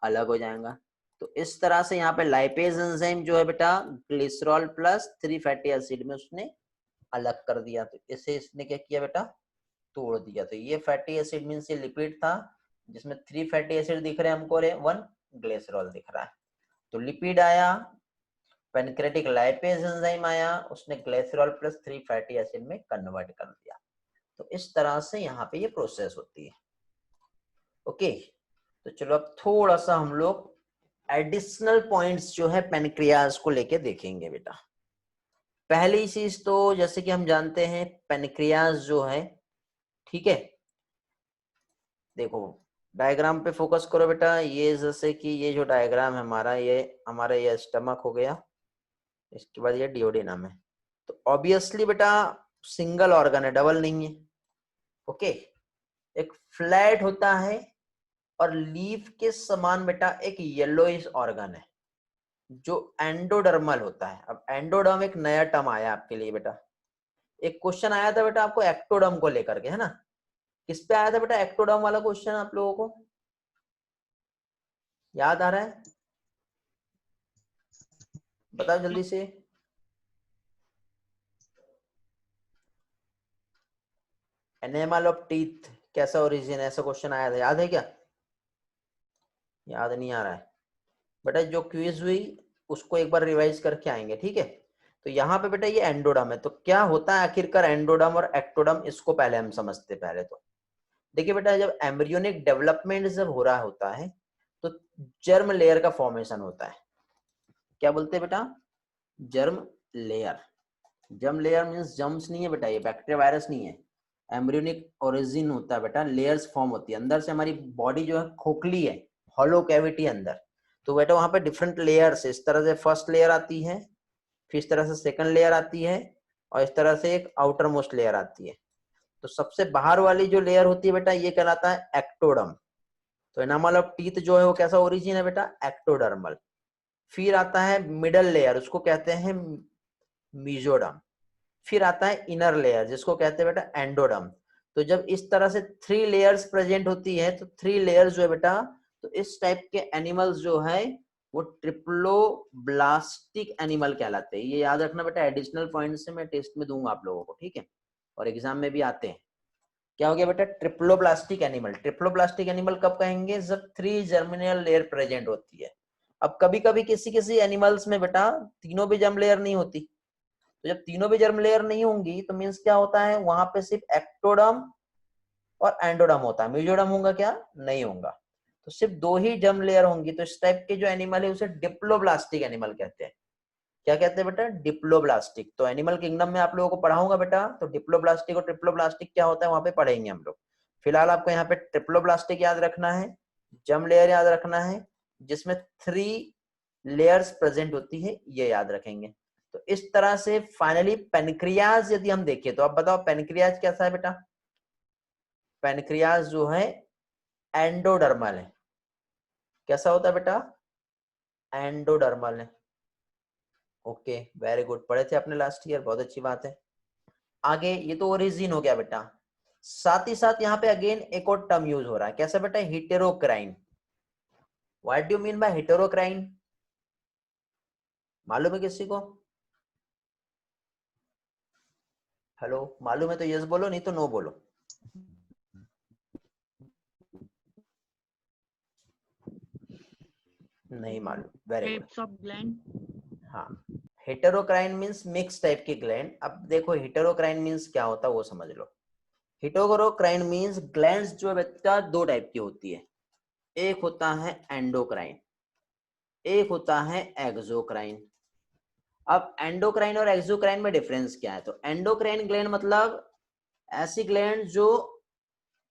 अलग हो जाएगा। तो इस तरह से यहाँ पे लाइपेज एंजाइम जो है बेटा, ग्लिसरॉल प्लस 3 फैटी एसिड में उसने अलग कर दिया। तो इसे इसने क्या किया बेटा? तोड़ दिया। तो ये फैटी एसिड मीन्स ये लिपिड था, जिसमें 3 फैटी एसिड दिख रहे हैं हमको और 1 ग्लिसरॉल दिख रहा है। तो लिपिड आया, पैनक्रेटिक लाइपेज एंजाइम आया, उसने ग्लिसरॉल प्लस 3 फैटी एसिड में कन्वर्ट कर दिया। तो इस तरह से यहाँ पे ये प्रोसेस होती है। ओके, तो चलो अब थोड़ा सा हम लोग एडिशनल पॉइंट्स जो है पैनक्रियाज को लेके देखेंगे बेटा। पहली चीज तो जैसे कि हम जानते हैं पैनक्रियाज जो है, ठीक है, देखो डायग्राम पे फोकस करो बेटा। ये जैसे कि ये जो डायग्राम है हमारा, ये हमारा ये स्टमक हो गया, इसके बाद ये डिओडेनम है। तो ऑब्वियसली बेटा सिंगल ऑर्गन है, डबल नहीं है। ओके, एक फ्लैट होता है और लीफ के समान बेटा एक येलोइश ऑर्गन है जो एंडोडर्मल होता है। अब एंडोडर्म एक नया टर्म आया आपके लिए बेटा। एक क्वेश्चन आया था बेटा आपको एक्टोडर्म को लेकर के, है ना? किस पे आया था बेटा एक्टोडर्म वाला क्वेश्चन? आप लोगों को याद आ रहा है? बताओ जल्दी से। एनेमल ऑफ टीथ कैसा ओरिजिन है, ऐसा क्वेश्चन आया था, याद है क्या? याद नहीं आ रहा है बेटा? जो क्विज हुई उसको एक बार रिवाइज करके आएंगे, ठीक है? तो यहाँ पे बेटा ये एंडोडर्म है। तो क्या होता है आखिरकार एंडोडर्म और एक्टोडर्म, इसको पहले हम समझते। पहले तो देखिए बेटा, जब एम्ब्रियोनिक डेवलपमेंट जब हो रहा होता है तो जर्म लेयर का फॉर्मेशन होता है। क्या बोलते हैं बेटा? Germ layer. Germ layer means germs नहीं है बेटा, ये बैक्टीरिया वायरस नहीं है। एम्ब्रियोनिक ओरिजिन होता है बेटा, लेयर्स फॉर्म होती है। अंदर से हमारी बॉडी जो है खोखली है, हॉलो कैविटी अंदर। तो बेटा वहां पे डिफरेंट लेयर्स, इस तरह से फर्स्ट लेयर आती है, फिर इस तरह से सेकंड लेयर आती है, और इस तरह से एक आउटर मोस्ट लेयर आती है। तो सबसे बाहर वाली जो लेयर होती है बेटा ये कहलाता है एक्टोडर्म। तो एनामल ऑफ टीथ जो है वो कैसा ओरिजिन है बेटा? एक्टोडर्मल। फिर आता है मिडल लेयर, उसको कहते हैं मीजोडर्म। फिर आता है इनर लेयर जिसको कहते हैं बेटा एंडोडर्म। तो जब इस तरह से 3 लेयर्स प्रेजेंट होती है तो 3 लेयर्स जो है बेटा, तो इस टाइप के एनिमल्स जो है वो ट्रिप्लोब्लास्टिक एनिमल कहलाते हैं। ये याद रखना बेटा, एडिशनल पॉइंट से मैं टेस्ट में दूंगा आप लोगों को, ठीक है? और एग्जाम में भी आते हैं। क्या हो गया बेटा? Triploblastic animal. ट्रिप्लोब्लास्टिक एनिमल कब कहेंगे? जब 3 जर्मिनल लेयर प्रेजेंट होती है। अब कभी कभी किसी किसी एनिमल्स में बेटा तीनों भी जर्म लेयर नहीं होती। तो जब तीनों भी जर्म लेयर नहीं होंगी तो मीन्स क्या होता है, वहां पे सिर्फ एक्टोडर्म और एंडोडर्म होता है। मीजोडर्म होगा क्या? नहीं होगा। तो सिर्फ 2 ही जर्म लेयर होंगी। तो इस टाइप के जो एनिमल है उसे डिप्लोब्लास्टिक एनिमल कहते हैं। क्या कहते हैं बेटा? डिप्लोब्लास्टिक। तो एनिमल किंगडम में आप लोगों को पढ़ाऊंगा बेटा, तो डिप्लोब्लास्टिक और ट्रिप्लोब्लास्टिक क्या होता है वहां पे पढ़ेंगे हम लोग। फिलहाल आपको यहाँ पे ट्रिप्लोब्लास्टिक याद रखना है, जर्म लेयर याद रखना है, जिसमें 3 लेयर्स प्रेजेंट होती है, ये याद रखेंगे। तो इस तरह से फाइनली पेनक्रियाज यदि हम देखें तो अब बताओ पेनक्रियाज कैसा है बेटा? पेनक्रियाज जो है एंडोडर्मल है। कैसा होता है बेटा? एंडोडर्मल है। ओके, वेरी गुड, पढ़े थे आपने लास्ट ईयर, बहुत अच्छी बात है। आगे ये तो ओरिजिन हो गया बेटा। साथ ही साथ यहाँ पे अगेन एक और टर्म यूज हो रहा है, कैसा बेटा? Heterocrine. What do you mean by heterocrine? मालूम है किसी को? हेलो, मालूम है तो यस बोलो, नहीं तो नो बोलो। नहीं मालूम, very good. Types of gland. हाँ, हेटेरोक्राइन मीन्स मिक्स टाइप की ग्लैंड। अब देखो हेटेरोक्राइन मीन्स क्या होता है वो समझ लो। हेटेरोक्राइन मीन्स ग्लैंड्स जो बच्चा दो टाइप की होती है, एक होता है एंडोक्राइन, एक होता है एक्सोक्राइन। अब एंडोक्राइन और एक्सोक्राइन में डिफरेंस क्या है? तो एंडोक्राइन ग्लैंड मतलब ऐसी ग्लैंड जो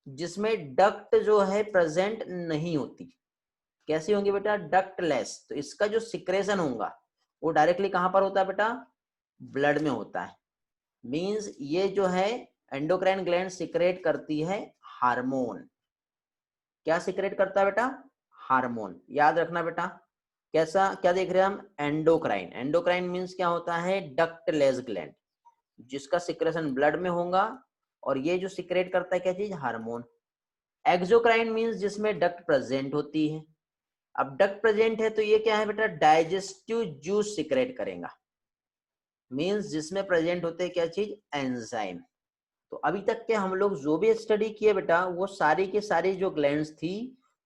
जिसमें डक्ट जो है प्रेजेंट नहीं होती। कैसी होंगी बेटा? डक्टलेस। तो इसका जो सिक्रेशन होगा वो डायरेक्टली कहां पर होता है बेटा? ब्लड में होता है। मींस ये जो है एंडोक्राइन ग्लैंड सिक्रेट करती है हार्मोन। क्या सिक्रेट करता है बेटा? हार्मोन। याद रखना बेटा। कैसा, क्या देख रहे हैं हम? एंडोक्राइन। एंडोक्राइन मींस क्या होता है? डक्टलेस ग्लैंड, जिसका सिक्रेशन ब्लड में होगा और ये जो सिक्रेट करता है क्या चीज? हार्मोन। एक्सोक्राइन मींस जिसमें डक्ट प्रेजेंट होती है। अब डक्ट प्रेजेंट है तो ये क्या है बेटा? डाइजेस्टिव जूस सिक्रेट करेगा। मींस जिसमें प्रेजेंट होते हैं क्या चीज? एंजाइम। तो अभी तक के हम लोग जो भी स्टडी किए बेटा वो सारी की सारी जो ग्लैंड्स थी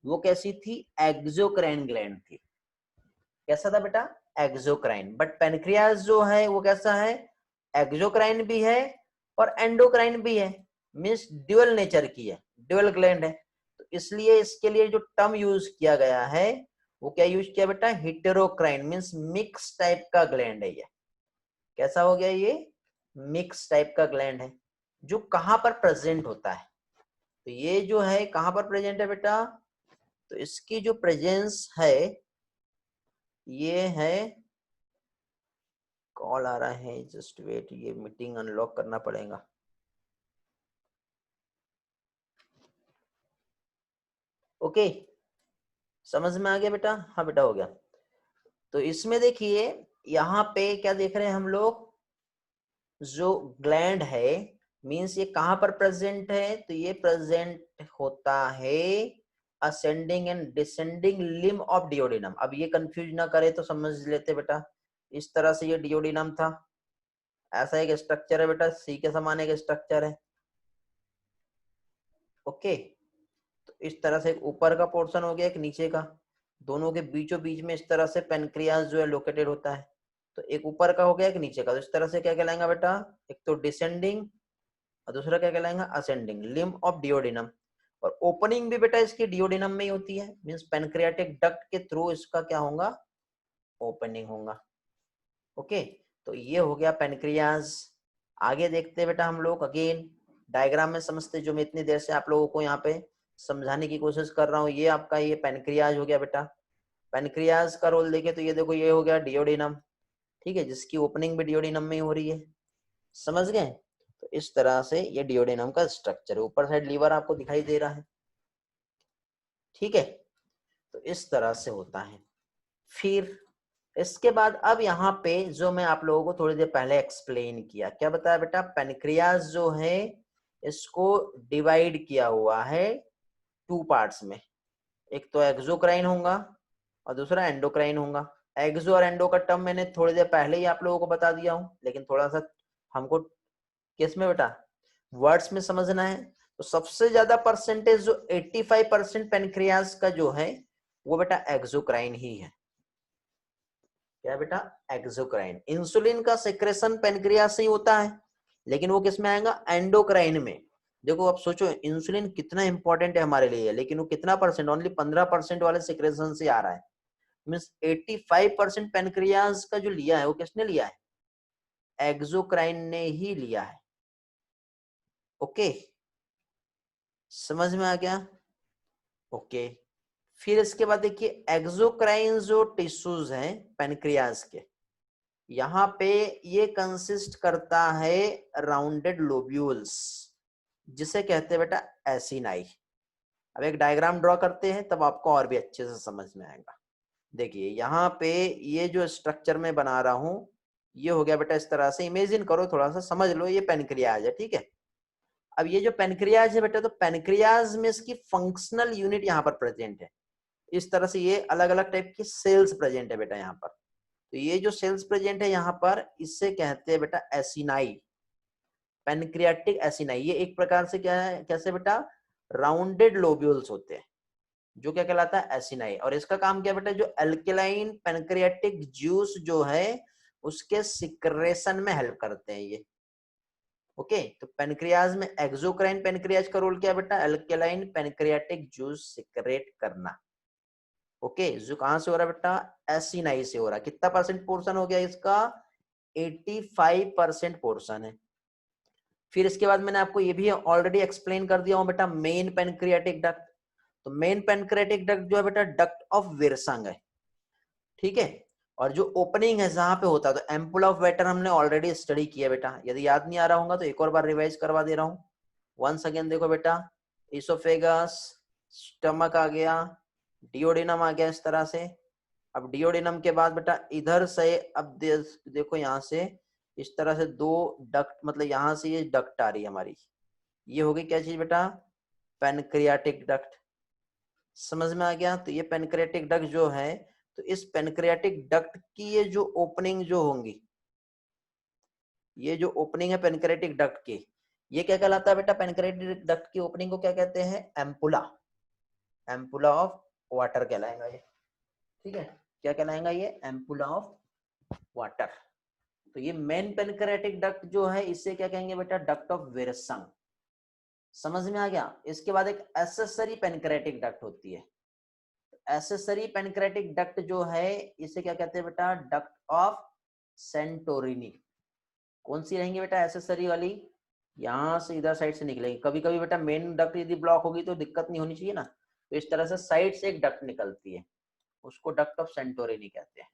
वो कैसी थी? एक्सोक्राइन ग्लैंड थी। कैसा था बेटा? एक्सोक्राइन। बट पेनक्रियाज जो है वो कैसा है? एक्सोक्राइन भी है और एंडोक्राइन भी है। मींस ड्यूअल नेचर की है, ड्यूअल ग्लैंड है। तो इसलिए इसके लिए जो टर्म यूज किया गया है वो क्या यूज किया बेटा? हेटेरोक्राइन। मींस मिक्स टाइप का ग्लैंड है ये। कैसा हो गया? ये मिक्स टाइप का ग्लैंड है जो कहां पर प्रेजेंट होता है। तो ये जो है कहां पर प्रेजेंट है बेटा? तो इसकी जो प्रेजेंस है ये है, कॉल आ रहा है, जस्ट वेट, ये मीटिंग अनलॉक करना पड़ेगा। ओके, समझ में आ गया बेटा? हाँ बेटा हो गया। तो इसमें देखिए यहाँ पे क्या देख रहे हैं हम लोग? जो ग्लैंड है मींस ये कहां पर प्रेजेंट है? तो ये प्रेजेंट होता है ascending and descending limb of duodenum. अब ये कंफ्यूज ना करे तो समझ लेते बेटा, इस तरह से ये डिओडिनम था, ऐसा एक स्ट्रक्चर है बेटा, सी के समान एक स्ट्रक्चर है। ओके, तो इस तरह से एक ऊपर का पोर्शन हो गया, एक नीचे का, दोनों के बीचों बीच में इस तरह से पेनक्रियास जो है लोकेटेड होता है। तो एक ऊपर का हो गया, एक नीचे का। तो इस तरह से क्या कहलाएगा बेटा? एक तो डिसेंडिंग और दूसरा क्या कहलाएगा? Ascending limb of duodenum. और ओपनिंग भी बेटा इसकी डिओडिनम में ही होती है। मींस पेनक्रियाटिक डक्ट के थ्रू इसका क्या होगा? ओपनिंग होगा। ओके, तो ये हो गया पेनक्रियाज। आगे देखते हैं बेटा हम लोग, अगेन डायग्राम में समझते, जो मैं इतनी देर से आप लोगों को यहाँ पे समझाने की कोशिश कर रहा हूँ। ये आपका ये पेनक्रियाज हो गया बेटा। पेनक्रियाज का रोल देखे तो ये देखो, ये हो गया डिओडिनम, ठीक है, जिसकी ओपनिंग भी डिओडिनम में ही हो रही है। समझ गए? तो इस तरह से ये डिओडिनम का स्ट्रक्चर है। ऊपर साइड लीवर आपको दिखाई दे रहा है, ठीक है। तो इस तरह से होता है। फिर इसके बाद अब यहाँ पे जो मैं आप लोगों को थोड़ी देर पहले एक्सप्लेन किया, क्या बताया बेटा? पेनक्रियाज जो है इसको डिवाइड किया हुआ है टू पार्ट्स में। एक तो एक्सोक्राइन होगा और दूसरा एंडोक्राइन होगा। एक्सो और एंडो का टर्म मैंने थोड़ी देर पहले ही आप लोगों को बता दिया हूं, लेकिन थोड़ा सा हमको किस में बेटा? वर्ड्स में समझना है। तो सबसे ज्यादा परसेंटेज जो 85% पेनक्रियाज का जो है वो बेटा एक्सोक्राइन ही है। क्या बेटा? एक्सोक्राइन। इंसुलिन का सेक्रेशन पेनक्रियाज से ही होता है, लेकिन वो किस में आएगा? एंडोक्राइन में। देखो अब सोचो इंसुलिन कितना इंपॉर्टेंट है हमारे लिए, लेकिन वो कितना परसेंट? ओनली 15% वाले सेक्रेशन से आ रहा है। मींस 85% पेनक्रियाज का जो लिया है वो किसने लिया है? एक्सोक्राइन ने ही लिया है। ओके, समझ में आ गया? ओके, फिर इसके बाद देखिए एक्सोक्राइन जो टिश्यूज हैं पेनक्रियाज के, यहाँ पे ये कंसिस्ट करता है राउंडेड लोब्यूल्स, जिसे कहते हैं बेटा एसिनाई। अब एक डायग्राम ड्रॉ करते हैं तब आपको और भी अच्छे से समझ में आएगा। देखिए यहाँ पे ये जो स्ट्रक्चर मैं बना रहा हूं ये हो गया बेटा इस तरह से, इमेजिन करो, थोड़ा सा समझ लो, ये पेनक्रियाज है, ठीक है। अब ये जो पेनक्रियाज है बेटा, तो पेनक्रियाज में इसकी फंक्शनल यूनिट यहाँ पर प्रेजेंट है। इस तरह से ये अलग अलग टाइप की सेल्स प्रेजेंट है बेटा यहाँ पर। तो ये जो सेल्स प्रेजेंट है यहाँ पर, इससे कहते हैं बेटा एसिनाई, पेनक्रियाटिक एसिनाई। ये एक प्रकार से क्या है, कैसे बेटा? राउंडेड लोब्यूल्स होते हैं, जो क्या कहलाता है? एसिनाई। और इसका काम क्या बेटा? जो अल्कलाइन पेनक्रियाटिक जूस जो है उसके सिक्रेशन में हेल्प करते हैं ये। ओके, तो पेनक्रियाज में एक्सोक्राइन पेनक्रियाज का रोल क्या है बेटा? अल्कलाइन पेनक्रियाटिक जूस सिक्रेट करना। ओके, जो कहां से हो रहा है बेटा? एसिनाई से हो रहा है। कितना परसेंट पोर्शन हो गया इसका? 85% पोर्शन है। फिर इसके बाद मैंने आपको ये भी ऑलरेडी एक्सप्लेन कर दिया हूं बेटा, मेन पेनक्रियाटिक डक्ट। तो मेन पेनक्रियाटिक डक्ट जो है बेटा डक्ट ऑफ विरसंग है, ठीक है। और जो ओपनिंग है जहां पे होता है, तो एम्पुल ऑफ वेटर हमने ऑलरेडी स्टडी किया बेटा। यदि याद नहीं आ रहा होगा तो एक और बार रिवाइज करवा दे रहा हूँ। वंस अगेन देखो बेटा, इसोफेगस, स्टमक आ गया, डिओडिनम आ गया इस तरह से। अब डिओडिनम के बाद बेटा इधर से अब देखो यहाँ से इस तरह से दो डक्ट, मतलब यहाँ से ये डक्ट आ रही है हमारी, ये होगी क्या चीज बेटा? Pancreatic duct. समझ में आ गया? तो ये पेनक्रियाटिक डक्ट जो है, तो इस पेनक्रियाटिक डक्ट की ये जो ओपनिंग जो होंगी, ये जो ओपनिंग है पेनक्रियाटिक डक्ट की, ये क्या कहलाता है बेटा? पेनक्रियाटिक डक्ट की ओपनिंग को क्या कहते हैं? एम्पुला। एम्पुला ऑफ वाटर कहलाएगा ये, ठीक है। क्या कहलाएगा ये? Ampulla of water. तो ये मेन पेनक्रियाटिक डक्ट जो है, इससे क्या कहेंगे बेटा? Duct of Wirsung. समझ में आ गया? इसके बाद एक एसेसरी पेनक्रियाटिक डक्ट होती है। एसेसरी पेनक्रियाटिक डक्ट जो है, इसे क्या कहते हैं बेटा? Duct of Santorini. कौन सी रहेंगी बेटा एसेसरी वाली? यहां से इधर साइड से निकलेगी। कभी कभी बेटा मेन डक्ट यदि ब्लॉक होगी तो दिक्कत नहीं होनी चाहिए ना, तो इस तरह से साइड से एक डक्ट निकलती है, उसको डक्ट ऑफ सेंटोरिनी कहते हैं।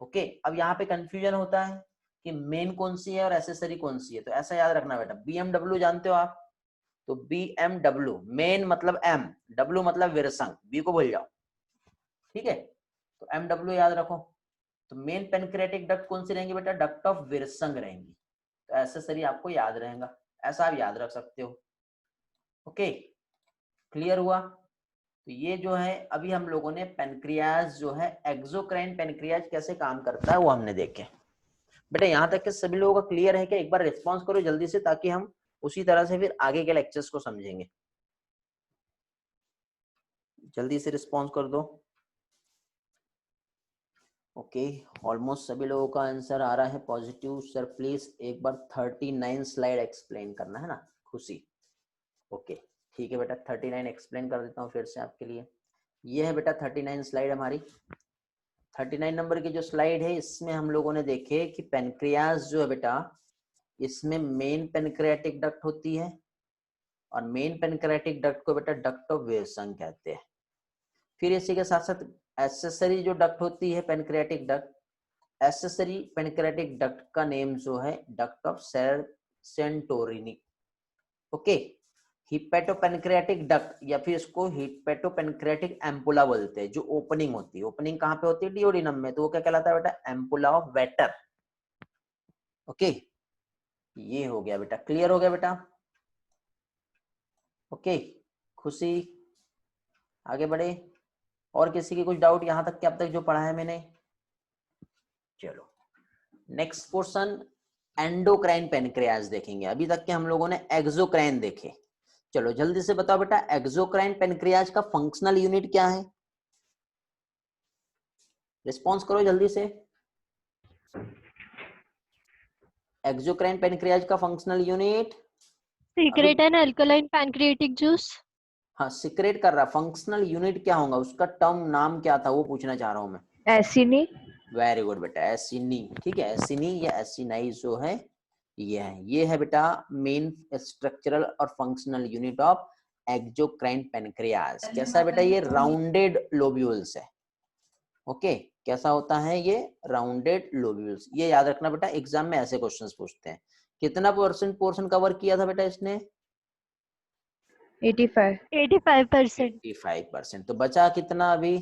ओके, अब यहाँ पे कंफ्यूजन होता है कि मेन कौन सी है और एसेसरी कौन सी है। तो ऐसा याद रखना बेटा, BMW जानते हो आप? तो BMW मेन मतलब M, W मतलब विरसंग, B को भूल जाओ, ठीक है। तो MW याद रखो। तो मेन पेनक्रियाटिक डक्ट कौन सी रहेंगी बेटा? डक्ट ऑफ विरसंग रहेंगी। तो एसेसरी आपको याद रहेगा, ऐसा आप याद रख सकते हो। ओके, क्लियर हुआ? तो ये जो है अभी हम लोगों ने पेनक्रियाज जो है, एक्सोक्राइन पेनक्रियाज कैसे काम करता है वो हमने देखे। बेटा यहाँ तक के सभी लोगों का क्लियर है क्या? एक बार रिस्पॉन्स करो जल्दी से, ताकि हम उसी तरह से फिर आगे के लेक्चर्स को समझेंगे। जल्दी से रिस्पॉन्स कर दो। ओके, ऑलमोस्ट सभी लोगों का आंसर आ रहा है पॉजिटिव। सर प्लीज एक बार 39 स्लाइड एक्सप्लेन करना है ना, खुशी? ओके ठीक है बेटा, 39 एक्सप्लेन कर देता हूँ फिर से आपके लिए। ये है बेटा 39 स्लाइड हमारी। 39 नंबर की जो स्लाइड है, इसमें हम लोगों ने देखे कि पेनक्रियाज जो है बेटा, इसमें मेन पेनक्रियाटिक डक्ट होती है, और मेन पेनक्रियाटिक डक्ट को बेटा डक्ट ऑफ विरसंग कहते हैं। फिर इसी के साथ साथ एसेसरी जो डक्ट होती है pancreatic duct, accessory pancreatic duct का नेम जो है duct of Santorini. Okay, hepatopancreatic duct या फिर इसको हिपेटोपेनक्रियाटिक एम्पुला बोलते हैं, जो ओपनिंग होती है। ओपनिंग कहाँ पे होती है? डिओडिनम में। तो वो क्या कहलाता है बेटा? Ampulla of waiter. ओके, ये हो गया बेटा, क्लियर हो गया बेटा? ओके, खुशी आगे बढ़े। और किसी की कुछ डाउट यहाँ तक के अब तक जो पढ़ा है मैंने? चलो नेक्स्ट पोर्शन एंडोक्राइन पेनक्रियाज देखेंगे। अभी तक के हम लोगों ने एक्सोक्राइन देखे। चलो जल्दी से बताओ बेटा, एक्सोक्राइन पेनक्रियाज का फंक्शनल यूनिट क्या है? रिस्पॉन्स करो जल्दी से। एक्सोक्राइन पेनक्रियाज का functional unit? Secrete and alkaline pancreatic juice. हाँ, सिक्रेट कर रहा। फंक्शनल यूनिट क्या होगा उसका? टर्म नाम क्या था वो पूछना चाह रहा हूं मैं। एसिनी। वेरी गुड बेटा, एसिनी। ठीक है, एसिनी या एसिनाई जो है ये है बेटा मेन स्ट्रक्चरल और functional unit of exocrine pancreas. कैसा है बेटा? ये राउंडेड लोब्यूल्स है। ओके, कैसा होता है ये? Rounded lobules. ये याद रखना बेटा, एग्जाम में ऐसे क्वेश्चंस पूछते हैं। कितना पोर्शन कवर किया था बेटा इसने? 85। 85%. 85%। तो बचा कितना अभी?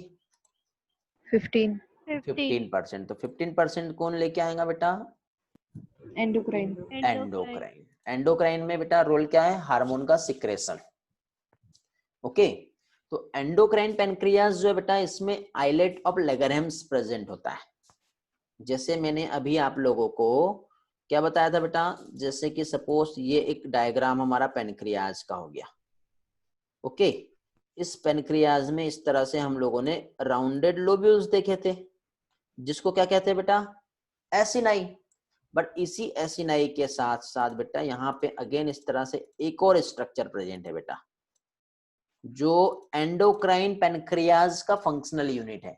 15। 15%। तो 15% कौन लेके आएगा बेटा? एंडोक्राइन। एंडोक्राइन। एंडोक्राइन में बेटा रोल क्या है? हार्मोन का सिक्रेशन। ओके, तो एंडोक्राइन पेनक्रियाज जो है बेटा, इसमें आइलेट ऑफ लेगरहैम्स प्रेजेंट होता है। जैसे मैंने अभी आप लोगों को क्या बताया था बेटा? जैसे कि सपोज ये एक डायग्राम हमारा पेनक्रियाज का हो गया। ओके, इस पेनक्रियाज में इस तरह से हम लोगों ने राउंडेड लोब्यूल्स देखे थे, जिसको क्या कहते हैं बेटा? एसिनाई, बट इसी एसिनाई के साथ साथ बेटा यहाँ पे अगेन इस तरह से एक और स्ट्रक्चर प्रेजेंट है बेटा, जो एंडोक्राइन पेनक्रियाज का फंक्शनल यूनिट है।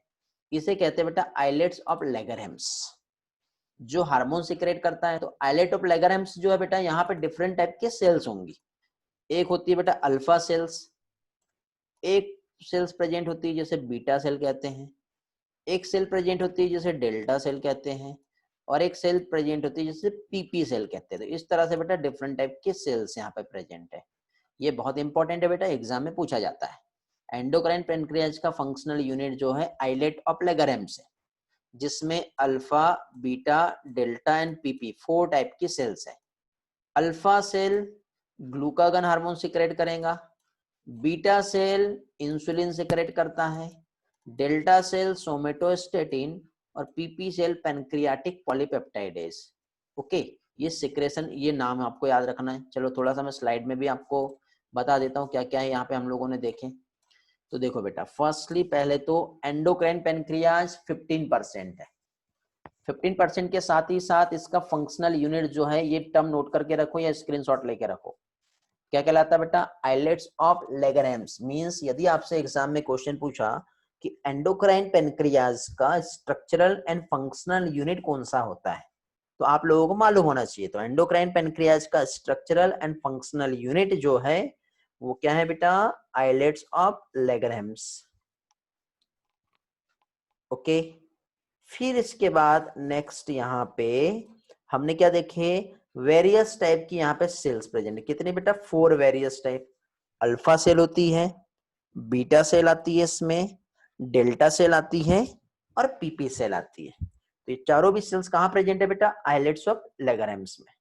इसे कहते हैं बेटा आइलेट्स ऑफ लेगरहैम्स, जो हार्मोन सिक्रेट करता है। तो आइलेट ऑफ लेगरहैम्स जो है बेटा, यहाँ पे डिफरेंट टाइप के सेल्स होंगी। एक होती है बेटा अल्फा सेल्स, एक सेल्स प्रेजेंट होती है जैसे बीटा सेल कहते हैं, एक सेल प्रेजेंट होती है जैसे डेल्टा सेल कहते हैं, और एक सेल प्रेजेंट होती है जैसे पीपी सेल कहते हैं। तो इस तरह से बेटा डिफरेंट टाइप के सेल्स यहाँ पे प्रेजेंट है। ये बहुत इंपॉर्टेंट है बेटा, एग्जाम में पूछा जाता है। एंडोक्राइन पेनक्रियाज का फंक्शनल यूनिट जो है आइलेट ऑफ लेगरहैम्स है, जिसमें alpha, beta, delta and PP 4 type की सेल्स है। Alpha cell glucagon hormone secrete करेगा, बीटा सेल इंसुलिन सिक्रेट करता है, डेल्टा सेल सोमेटोस्टेटिन, और PP cell pancreatic polypeptidase. Okay, ये सिक्रेशन, ये नाम आपको याद रखना है। चलो थोड़ा सा मैं स्लाइड में भी आपको बता देता हूँ क्या क्या है यहाँ पे हम लोगों ने देखे। तो देखो बेटा, फर्स्टली पहले तो एंडोक्राइन पेनक्रियाज 15% है। 15% के साथ ही साथ इसका फंक्शनल यूनिट जो है, ये टर्म नोट करके रखो या स्क्रीनशॉट लेके रखो, क्या कहलाता है बेटा, आइलेट्स ऑफ लेगरहैम्स। मींस यदि आपसे एग्जाम में क्वेश्चन पूछा कि एंडोक्राइन पेनक्रियाज का स्ट्रक्चरल एंड फंक्शनल यूनिट कौन सा होता है, तो आप लोगों को मालूम होना चाहिए। तो एंडोक्राइन पेनक्रियाज का स्ट्रक्चरल एंड फंक्शनल यूनिट जो है वो क्या है बेटा, आइलेट्स ऑफ लेगरहैम्स। ओके, फिर इसके बाद नेक्स्ट यहाँ पे हमने क्या देखे, वेरियस टाइप की यहाँ पे सेल्स प्रेजेंट है। कितनी बेटा, 4 वेरियस टाइप। अल्फा सेल होती है, बीटा सेल आती है इसमें, डेल्टा सेल आती है, और पीपी सेल आती है। तो ये चारों भी सेल्स कहाँ प्रेजेंट है बेटा, आइलेट्स ऑफ लेगरहैम्स में।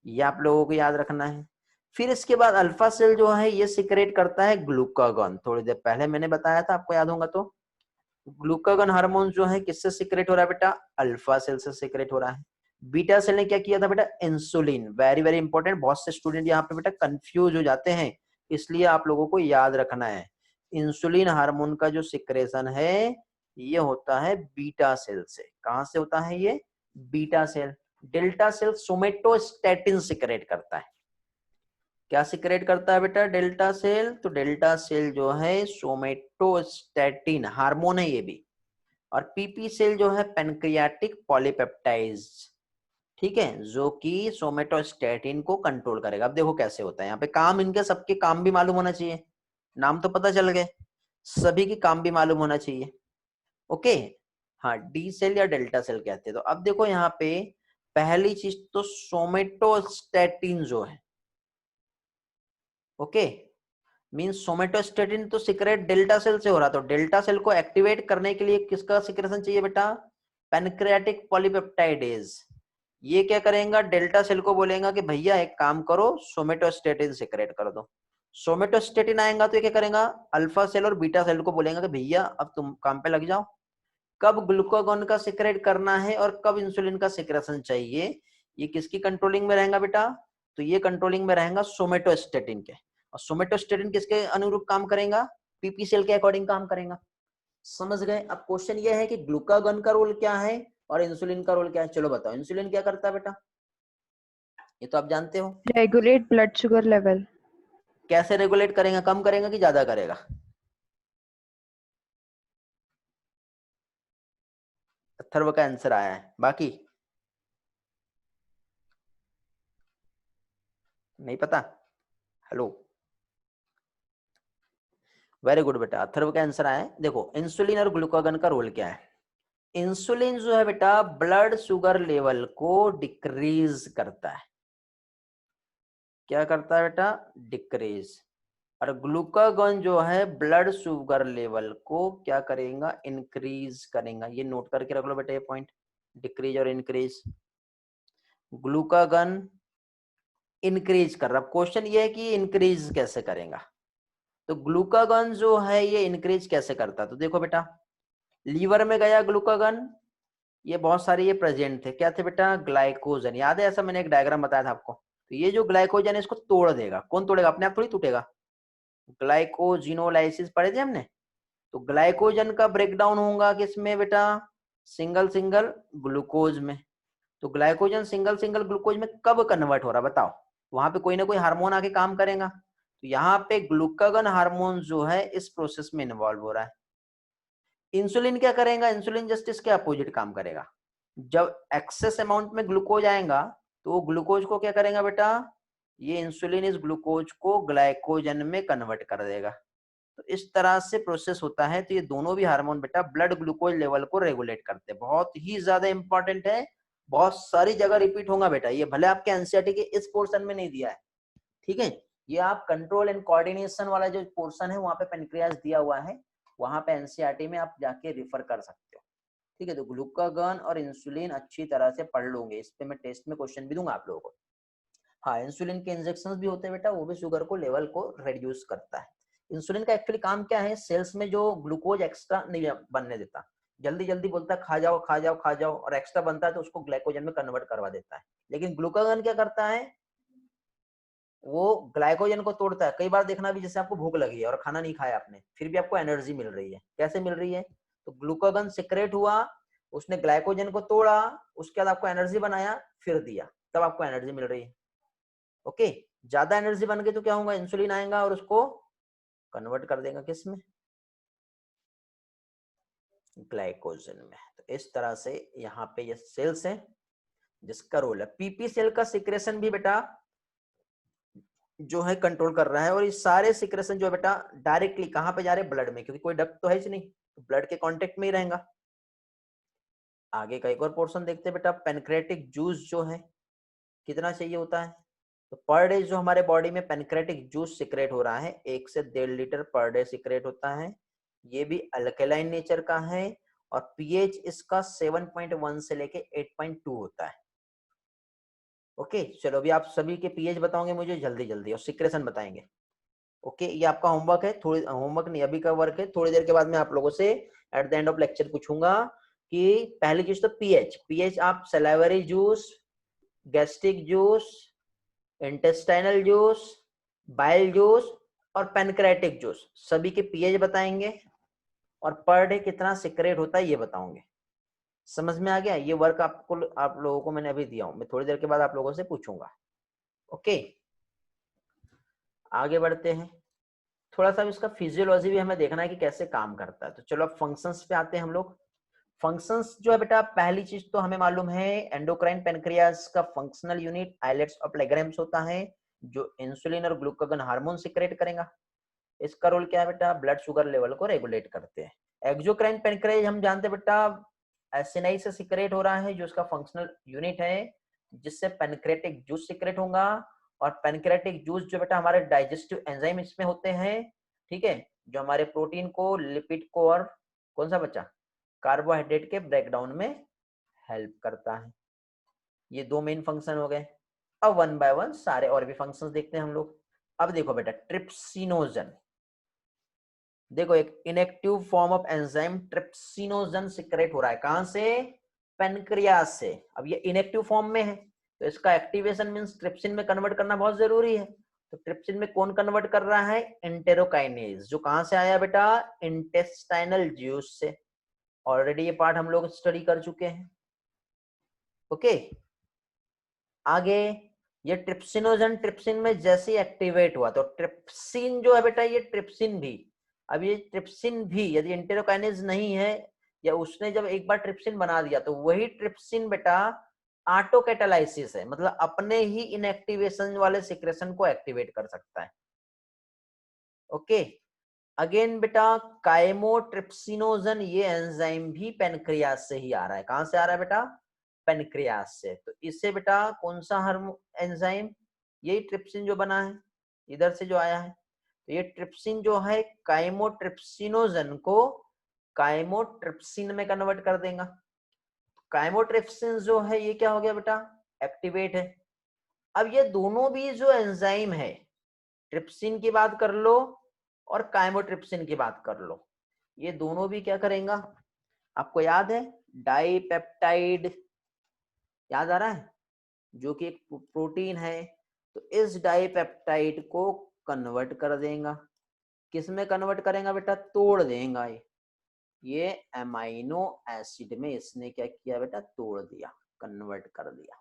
ये आप लोगों को याद रखना है। फिर इसके बाद अल्फा सेल जो है ये सिक्रेट करता है ग्लूकागॉन। थोड़ी देर पहले मैंने बताया था, आपको याद होगा। तो ग्लूकागॉन हार्मोन जो है किससे सिक्रेट हो रहा है बेटा, अल्फा सेल से सिक्रेट हो रहा है। बीटा सेल ने क्या किया था बेटा, इंसुलिन। वेरी वेरी इंपॉर्टेंट, बहुत से स्टूडेंट यहाँ पे बेटा कंफ्यूज हो जाते हैं, इसलिए आप लोगों को याद रखना है। इंसुलिन हार्मोन का जो सिक्रेशन है ये होता है बीटा सेल से। कहां से होता है ये, beta cell. Delta cell somatostatin secrete करता है। क्या सिक्रेट करता है बेटा, डेल्टा सेल। तो डेल्टा सेल जो है सोमेटोस्टेटिन हार्मोन है ये भी। और पीपी सेल जो है पैनक्रियाटिक पॉलीपेप्टाइड्स, ठीक है, जो कि सोमेटोस्टेटिन को कंट्रोल करेगा। अब देखो कैसे होता है यहाँ पे काम, इनके सबके काम भी मालूम होना चाहिए। नाम तो पता चल गए, सभी की काम भी मालूम होना चाहिए। ओके, हाँ, डी सेल या डेल्टा सेल कहते हैं। तो अब देखो यहाँ पे पहली चीज तो सोमेटोस्टेटिन जो है, ओके, मींस सोमेटोस्टेटिन तो सिक्रेट डेल्टा सेल से हो रहा। तो डेल्टा सेल को एक्टिवेट करने के लिए किसका सिक्रेशन चाहिए बेटा, पैनक्रियाटिक पॉलीपेप्टाइडेज। ये क्या करेगा, डेल्टा सेल को बोलेगा कि भैया एक काम करो, सोमेटोस्टेटिन सिक्रेट कर दो। सोमेटोस्टेटिन आएगा तो ये क्या करेगा, अल्फा सेल और बीटा सेल को बोलेगा कि भैया अब तुम काम पे लग जाओ। कब ग्लूकागॉन का सिक्रेट करना है और कब इंसुलिन का सिक्रेशन चाहिए, ये किसकी कंट्रोलिंग में रहेगा बेटा, तो ये कंट्रोलिंग में रहेगा सोमेटोस्टेटिन के। और सोमेटोस्टेटिन किसके अनुरूप काम करेगा, पीपी सेल के अकॉर्डिंग काम करेगा। समझ गए। अब क्वेश्चन ये है कि ग्लूकागॉन का रोल क्या है और इंसुलिन का रोल क्या है। चलो बताओ, इंसुलिन क्या करता है बेटा, ये तो आप जानते हो। Regulate blood sugar level. कैसे रेगुलेट करेगा, कम करेगा कि ज्यादा करेगा, अथर्व का आंसर आया है, बाकी नहीं पता। हेलो, वेरी गुड बेटा, अथर्व का आंसर आया है। देखो इंसुलिन और ग्लूकागॉन का रोल क्या है। इंसुलिन जो है बेटा ब्लड शुगर लेवल को डिक्रीज करता है। क्या करता है बेटा, डिक्रीज। और ग्लूकागॉन जो है ब्लड शुगर लेवल को क्या करेगा, इंक्रीज करेगा। ये नोट करके रख लो बेटा ये पॉइंट, डिक्रीज और इंक्रीज। ग्लूकागॉन इंक्रीज कर रहा। क्वेश्चन ये है कि इंक्रीज कैसे करेगा। तो ग्लूकागॉन जो है ये इंक्रीज कैसे करता, तो देखो बेटा लीवर में गया ग्लूकागॉन, ये बहुत सारे ये प्रेजेंट थे। क्या थे बेटा, ग्लाइकोजन। याद है, ऐसा मैंने एक डायग्राम बताया था आपको। तो ये जो ग्लाइकोजन है इसको तोड़ देगा। कौन तोड़ेगा, अपने आप थोड़ी टूटेगा। ग्लाइकोजिनोलाइसिस पढ़े थे हमने। तो ग्लाइकोजन का ब्रेकडाउन होगा किसमें बेटा, सिंगल सिंगल ग्लूकोज में। तो ग्लाइकोजन सिंगल सिंगल ग्लूकोज में कब कन्वर्ट हो रहा है बताओ? वहां पे कोई ना कोई हार्मोन आके काम करेगा। तो यहाँ पे ग्लूकागन हार्मोन जो है इस प्रोसेस में इन्वॉल्व हो रहा है। इंसुलिन क्या करेगा? इंसुलिन जस्ट इसके अपोजिट काम करेगा। जब एक्सेस अमाउंट में ग्लूकोज आएगा तो वो ग्लूकोज को क्या करेगा बेटा? ये इंसुलिन इस ग्लूकोज को ग्लाइकोजन में कन्वर्ट कर देगा। तो इस तरह से प्रोसेस होता है। तो ये दोनों भी हार्मोन बेटा ब्लड ग्लूकोज लेवल को रेगुलेट करते हैं। बहुत ही ज्यादा इंपॉर्टेंट है, बहुत सारी जगह रिपीट होगा बेटा। ये भले आपके एनसीईआरटी के इस पोर्शन में नहीं दिया है, ठीक है, ये आप कंट्रोल एंड कोऑर्डिनेशन वाला जो पोर्शन है वहां पे पेनक्रियास दिया हुआ है, वहां पे एनसीईआरटी में आप जाके रिफर कर सकते हो, ठीक है। तो ग्लूकागन और इंसुलिन अच्छी तरह से पढ़ लोगे, इस पे मैं टेस्ट में क्वेश्चन भी दूंगा आप लोगों को। हाँ, इंसुलिन के इंजेक्शन भी होते हैं बेटा, वो भी शुगर को लेवल को रिड्यूस करता है। इंसुलिन का एक्चुअली काम क्या है? सेल्स में जो ग्लूकोज एक्स्ट्रा नहीं बनने देता, जल्दी जल्दी बोलता है खा जाओ खा जाओ खा जाओ, और एक्स्ट्रा बनता है तो उसको ग्लाइकोजन में कन्वर्ट करवा देता है। लेकिन ग्लूकागन क्या करता है? वो ग्लाइकोजन को तोड़ता है। कई बार देखना भी, जैसे आपको भूख लगी है और खाना नहीं खाया आपने, फिर भी आपको एनर्जी मिल रही है। कैसे मिल रही है? तो ग्लूकागन सिक्रेट हुआ, उसने ग्लाइकोजन को तोड़ा, उसके बाद आपको एनर्जी बनाया, फिर दिया, तब आपको एनर्जी मिल रही है। ओके, ज्यादा एनर्जी बन गई तो क्या होगा? इंसुलिन आएगा और उसको कन्वर्ट कर देगा किस में? ग्लाइकोजन में। तो इस तरह से यहाँ पे ये सेल्स है जिसका रोल है। पीपी सेल का सिक्रेशन भी बेटा जो है कंट्रोल कर रहा है, और ये सारे सिक्रेशन जो है बेटा डायरेक्टली कहां पे जा रहे हैं? ब्लड में, क्योंकि कोई डक्ट तो है ही नहीं, तो ब्लड के कांटेक्ट में ही रहेगा। आगे का एक और पोर्शन देखते हैं बेटा, पेनक्रेटिक जूस जो है कितना चाहिए होता है? तो पर डे जो हमारे बॉडी में पेनक्रेटिक जूस सिक्रेट हो रहा है 1 से 1.5 लीटर पर डे सिक्रेट होता है। ये भी अल्कलाइन नेचर का है, और पीएच इसका 7.1 से लेके 8.2 होता है। ओके, चलो अभी आप सभी के पीएच बताओगे मुझे जल्दी जल्दी, और सिक्रेशन बताएंगे। ओके, ये आपका होमवर्क है, थोड़ी होमवर्क नहीं अभी का वर्क है, थोड़ी देर के बाद मैं आप लोगों से at the end of lecture पूछूंगा कि पहली चीज तो पीएच। पीएच आप salivary juice, gastric juice, intestinal juice, bile juice और पेनक्रेटिक जूस, सभी के पीएच बताएंगे, और पर डे कितना सिक्रेट होता है ये बताओगे। समझ में आ गया? ये वर्क आपको, आप लोगों को मैंने अभी दिया हूं, मैं थोड़ी देर के बाद आप लोगों से पूछूंगा। ओके, आगे बढ़ते हैं। थोड़ा सा इसका फिजियोलॉजी भी हमें देखना है कि कैसे काम करता है। तो चलो अब फंक्शंस पे आते हैं हम लोग। फंक्शंस जो है बेटा, पहली चीज तो हमें मालूम है एंडोक्राइन पेनक्रियास का फंक्शनल यूनिट आइलेट्स ऑफ लैग्रैंज होता है, जो इंसुलिन और ग्लूकागन हार्मोन सिक्रेट करेगा। इसका रोल क्या है बेटा? ब्लड शुगर लेवल को रेगुलेट करते हैं। एक्सोक्राइन पेनक्रियास हम जानते हैं बेटा एसिनाई से सिक्रेट हो रहा है, जो उसका फंक्शनल यूनिट है, जिससे पेनक्रेटिक जूस सिक्रेट होगा। और पेनक्रेटिक जूस जो बेटा हमारे डाइजेस्टिव एंजाइम इसमें होते हैं, ठीक है, जो हमारे प्रोटीन को, लिपिड को और कौन सा बचा, कार्बोहाइड्रेट के ब्रेकडाउन में हेल्प करता है। ये दो मेन फंक्शन हो गए। अब वन बाय वन सारे और भी फंक्शंस देखते हैं हम लोग। अब देखो बेटा, ट्रिप्सिनोजन, देखो एक inactive form of enzyme trypsinogen secrete हो रहा है, कहां से? पेनक्रियास से। अब ये इनएक्टिव फॉर्म में है, तो इसका एक्टिवेशन मींस ट्रिप्सिन में कन्वर्ट करना बहुत जरूरी है। तो ट्रिप्सिन में कौन कन्वर्ट कर रहा है? एंटेरोकाइनेज, जो कहां से आया बेटा? इंटेस्टाइनल जूस से। ऑलरेडी ये पार्ट हम लोग स्टडी कर चुके हैं। ओके, आगे ये ट्रिप्सिनोजन ट्रिप्सिन में जैसे एक्टिवेट हुआ, तो ट्रिप्सिन जो है बेटा, ये ट्रिप्सिन भी, अब ये ट्रिप्सिन भी यदि एंटेरोकाइनेज नहीं है, या उसने जब एक बार ट्रिप्सिन बना दिया, तो वही ट्रिप्सिन बेटा ऑटो कैटालाइसिस है, मतलब अपने ही इनएक्टिवेशन वाले सिक्रेशन को एक्टिवेट कर सकता है। ओके, अगेन बेटा काइमोट्रिप्सिनोजन, ये एंजाइम भी पेनक्रियास से ही आ रहा है। कहां से आ रहा है बेटा? पेनक्रियास से। तो इससे बेटा कौन सा एंजाइम? यही ट्रिप्सिन जो बना है, इधर से जो आया है। तो ये ट्रिप्सिन जो है काइमोट्रिप्सिनोजन को काइमोट्रिप्सिन में कन्वर्ट कर देगा। काइमोट्रिप्सिन जो है ये क्या हो गया बेटा? एक्टिवेट है। अब ये दोनों भी जो एंजाइम है, ट्रिप्सिन की बात कर लो और काइमोट्रिप्सिन की बात कर लो, ये दोनों भी क्या करेंगे? आपको याद है डाइपेप्टाइड, याद आ रहा है, जो कि एक प्रोटीन है। तो इस डाइपेप्टाइड को कन्वर्ट कर देगा, किस में कन्वर्ट करेगा बेटा? तोड़ देगा। ये अमाइनो एसिड में इसने क्या किया बेटा? तोड़ दिया, कन्वर्ट कर दिया।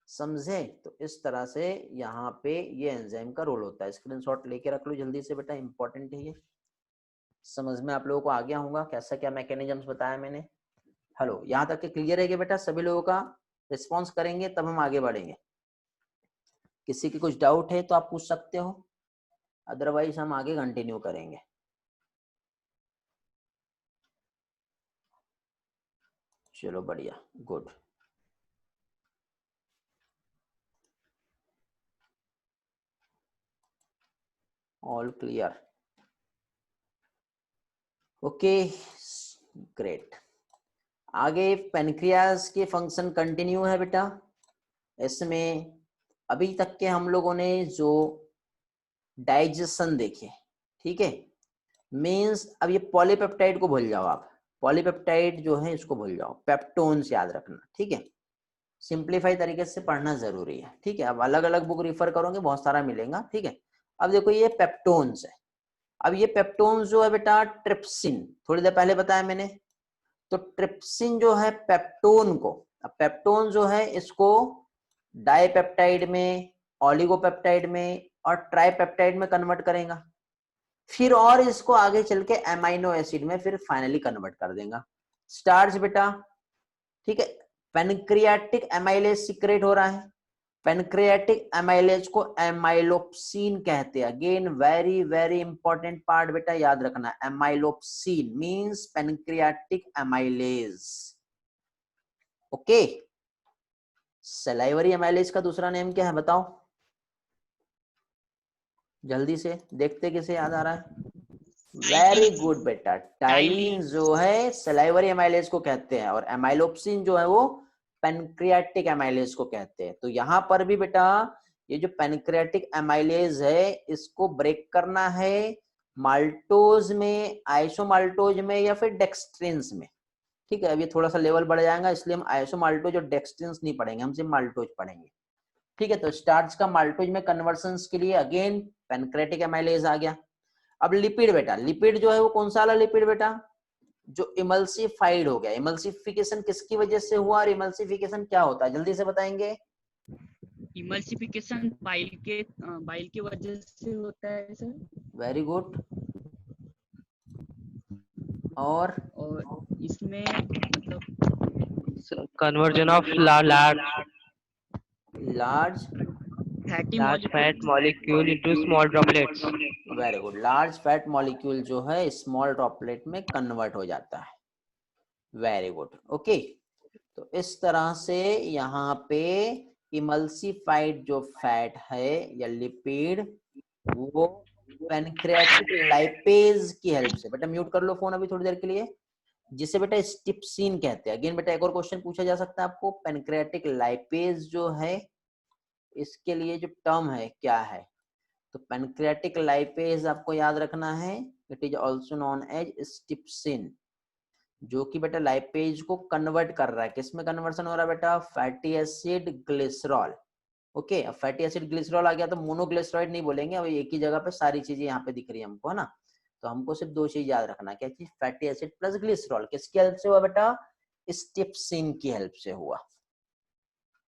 समझे? तो इस तरह से यहाँ पे ये एंजाइम का रोल होता है। स्क्रीनशॉट लेके रख लो जल्दी से बेटा, इंपॉर्टेंट है ये। समझ में आप लोगों को आ गया होगा कैसा क्या मैकेनिज्म्स बताया मैंने। हेलो, यहाँ तक के क्लियर है कि बेटा सभी लोगों का रिस्पॉन्स करेंगे तब हम आगे बढ़ेंगे। किसी की कुछ डाउट है तो आप पूछ सकते हो, अदरवाइज हम आगे कंटिन्यू करेंगे। चलो बढ़िया, good. All clear, okay great. आगे पेनक्रियास के फंक्शन कंटिन्यू है बेटा। इसमें अभी तक के हम लोगों ने जो डाइजेशन देखे, ठीक है, मींस अब ये पॉलीपेप्टाइड को भूल जाओ आप। पॉलीपेप्टाइड जो है इसको भूल जाओ, पेप्टोन्स याद रखना, ठीक है। सिंप्लीफाई तरीके से पढ़ना जरूरी है, ठीक है। अब अलग अलग बुक रिफर करोगे बहुत सारा मिलेगा, ठीक है। अब देखो ये पेप्टोन्स है। अब ये पेप्टोन्स जो है बेटा ट्रिप्सिन, थोड़ी देर पहले बताया मैंने। तो ट्रिप्सिन जो है पेप्टोन को, अब पेप्टोन जो है इसको डाइपेप्टाइड में, ओलिगोपेप्टाइड में और ट्राइपेप्टाइड में कन्वर्ट करेगा, फिर और इसको आगे चल के एमाइनो एसिड में फिर फाइनली कन्वर्ट कर देगा। स्टार्च बेटा, ठीक है, पेनक्रियाटिक एमाइलेज सीक्रेट हो रहा है। पेनक्रियाटिक एमाइलेज को एमाइलोप्सिन कहते हैं। Again very very important part बेटा, याद रखना। Amylopsin means pancreatic amylase, okay. Salivary amylase का दूसरा नेम क्या है बताओ जल्दी से, देखते किसे याद आ रहा है। वेरी गुड बेटा, टाइलिन जो है सलाइवरी एमाइलेज को कहते हैं और एमाइलोप्सिन जो है वो पेनक्रियाटिक एमाइलेज को कहते हैं। तो यहाँ पर भी बेटा ये जो पेनक्रियाटिक एमाइलेज है इसको ब्रेक करना है माल्टोज में, आइसोमाल्टोज में या फिर डेक्स्ट्रिन्स में, ठीक है। अब ये थोड़ा सा लेवल बढ़ जाएगा इसलिए हम आइसोमाल्टोज और डेक्स्ट्रिन्स नहीं पढ़ेंगे, हम सिर्फ माल्टोज पढ़ेंगे, ठीक है। तो स्टार्च का माल्टोज में कन्वर्सन के लिए अगेन पेनक्रियाटिक एमाइलेज आ गया। अब लिपिड बेटा, लिपिड जो है वो कौन सा वाला लिपिड बेटा, जो इमल्सिफाइड हो गया। इमल्सिफिकेशन किसकी वजह से हुआ और इमल्सिफिकेशन क्या होता है जल्दी से बताएंगे। इमल्सिफिकेशन बाइल के वजह से होता है सर। Very good. और इसमें मतलब conversion of large fatty fat molecule into small droplets. Very good, large fat molecule जो है स्मॉल ड्रॉपलेट में कन्वर्ट हो जाता है। Very good, okay. तो इस तरह से यहाँ पे इमल्सिफाइड जो फैट है या लिपिड वो पैनक्रियाटिक लाइपेज की हेल्प से, बेटा म्यूट कर लो फोन अभी थोड़ी देर के लिए, जिसे बेटा स्टिप्सिन कहते हैं। अगेन बेटा एक और क्वेश्चन पूछा जा सकता है आपको, पैनक्रियाटिक लाइपेज जो है इसके लिए जो टर्म है क्या है। तो पैनक्रियाटिक लाइपेज आपको याद रखना है, it is also known as steapsin, जो कि बेटा लाइपेज को कन्वर्ट कर रहा है। किसमें कन्वर्सन हो रहा है बेटा, फैटी एसिड ग्लिसरॉल, ओके। अब फैटी एसिड ग्लिसरॉल आ गया तो मोनोग्लिसराइड नहीं बोलेंगे, अब एक ही जगह पे सारी चीजें यहाँ पे दिख रही है हमको, है ना। तो हमको सिर्फ दो चीज याद रखना, क्या चीज, फैटी एसिड प्लस ग्लिसरॉल। किसकी हेल्प से हुआ बेटा, स्टिप्सिन की हेल्प से हुआ,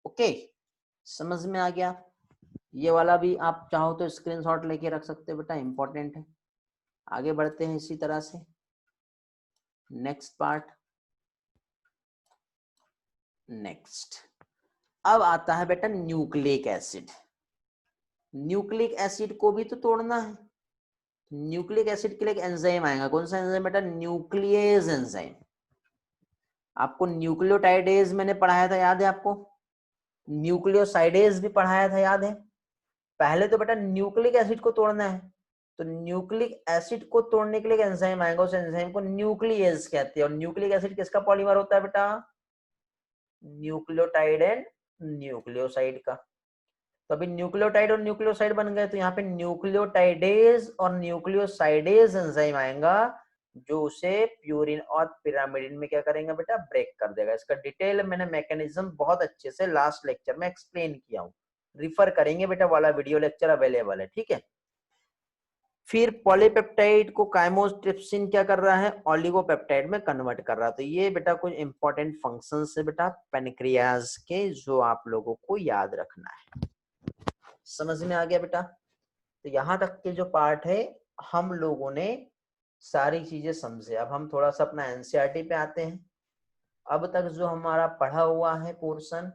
ओके। समझ में आ गया। ये वाला भी आप चाहो तो स्क्रीनशॉट लेके रख सकते हो बेटा, इंपॉर्टेंट है। आगे बढ़ते हैं इसी तरह से नेक्स्ट पार्ट। नेक्स्ट अब आता है बेटा न्यूक्लिक एसिड। न्यूक्लिक एसिड को भी तो तोड़ना है। न्यूक्लिक एसिड के लिए एक एंजाइम आएगा, कौन सा एंजाइम बेटा, न्यूक्लियेज एंजाइम। आपको न्यूक्लियोटाइडेज मैंने पढ़ाया था, याद है आपको। न्यूक्लियोसाइडेज भी पढ़ाया था, याद है। पहले तो बेटा न्यूक्लिक एसिड को तोड़ना है, तो न्यूक्लिक एसिड को तोड़ने के लिए एंजाइम आएगा, उस एंजाइम को न्यूक्लियेज कहते हैं। और न्यूक्लिक एसिड किसका पॉलीमर होता है बेटा, न्यूक्लियोटाइड एंड न्यूक्लियोसाइड का। तो अभी न्यूक्लियोटाइड और न्यूक्लियोसाइड बन गए, तो यहाँ पे न्यूक्लियोटाइडेज और न्यूक्लियोसाइडेज एंजाइम आएगा, जो उसे प्यूरिन और पिरामिडिन में क्या करेंगे बेटा, ब्रेक कर देगा। इसका डिटेल मैंने मैकेनिज्म बहुत अच्छे से लास्ट लेक्चर में एक्सप्लेन किया हूँ, रिफर करेंगे बेटा, वाला वीडियो लेक्चर अवेलेबल है, ठीक है। फिर पॉलीपेप्टाइड को काइमोट्रिप्सिन क्या कर रहा है, ओलिगोपेप्टाइड में कन्वर्ट कर रहा है। तो ये बेटा कुछ इंपॉर्टेंट फंक्शंस है बेटा पैनक्रियाज के, जो आप लोगों को याद रखना है। समझ में आ गया बेटा? तो यहाँ तक के जो पार्ट है हम लोगों ने सारी चीजें समझे। अब हम थोड़ा सा अपना एनसीईआरटी पे आते हैं। अब तक जो हमारा पढ़ा हुआ है पोर्शन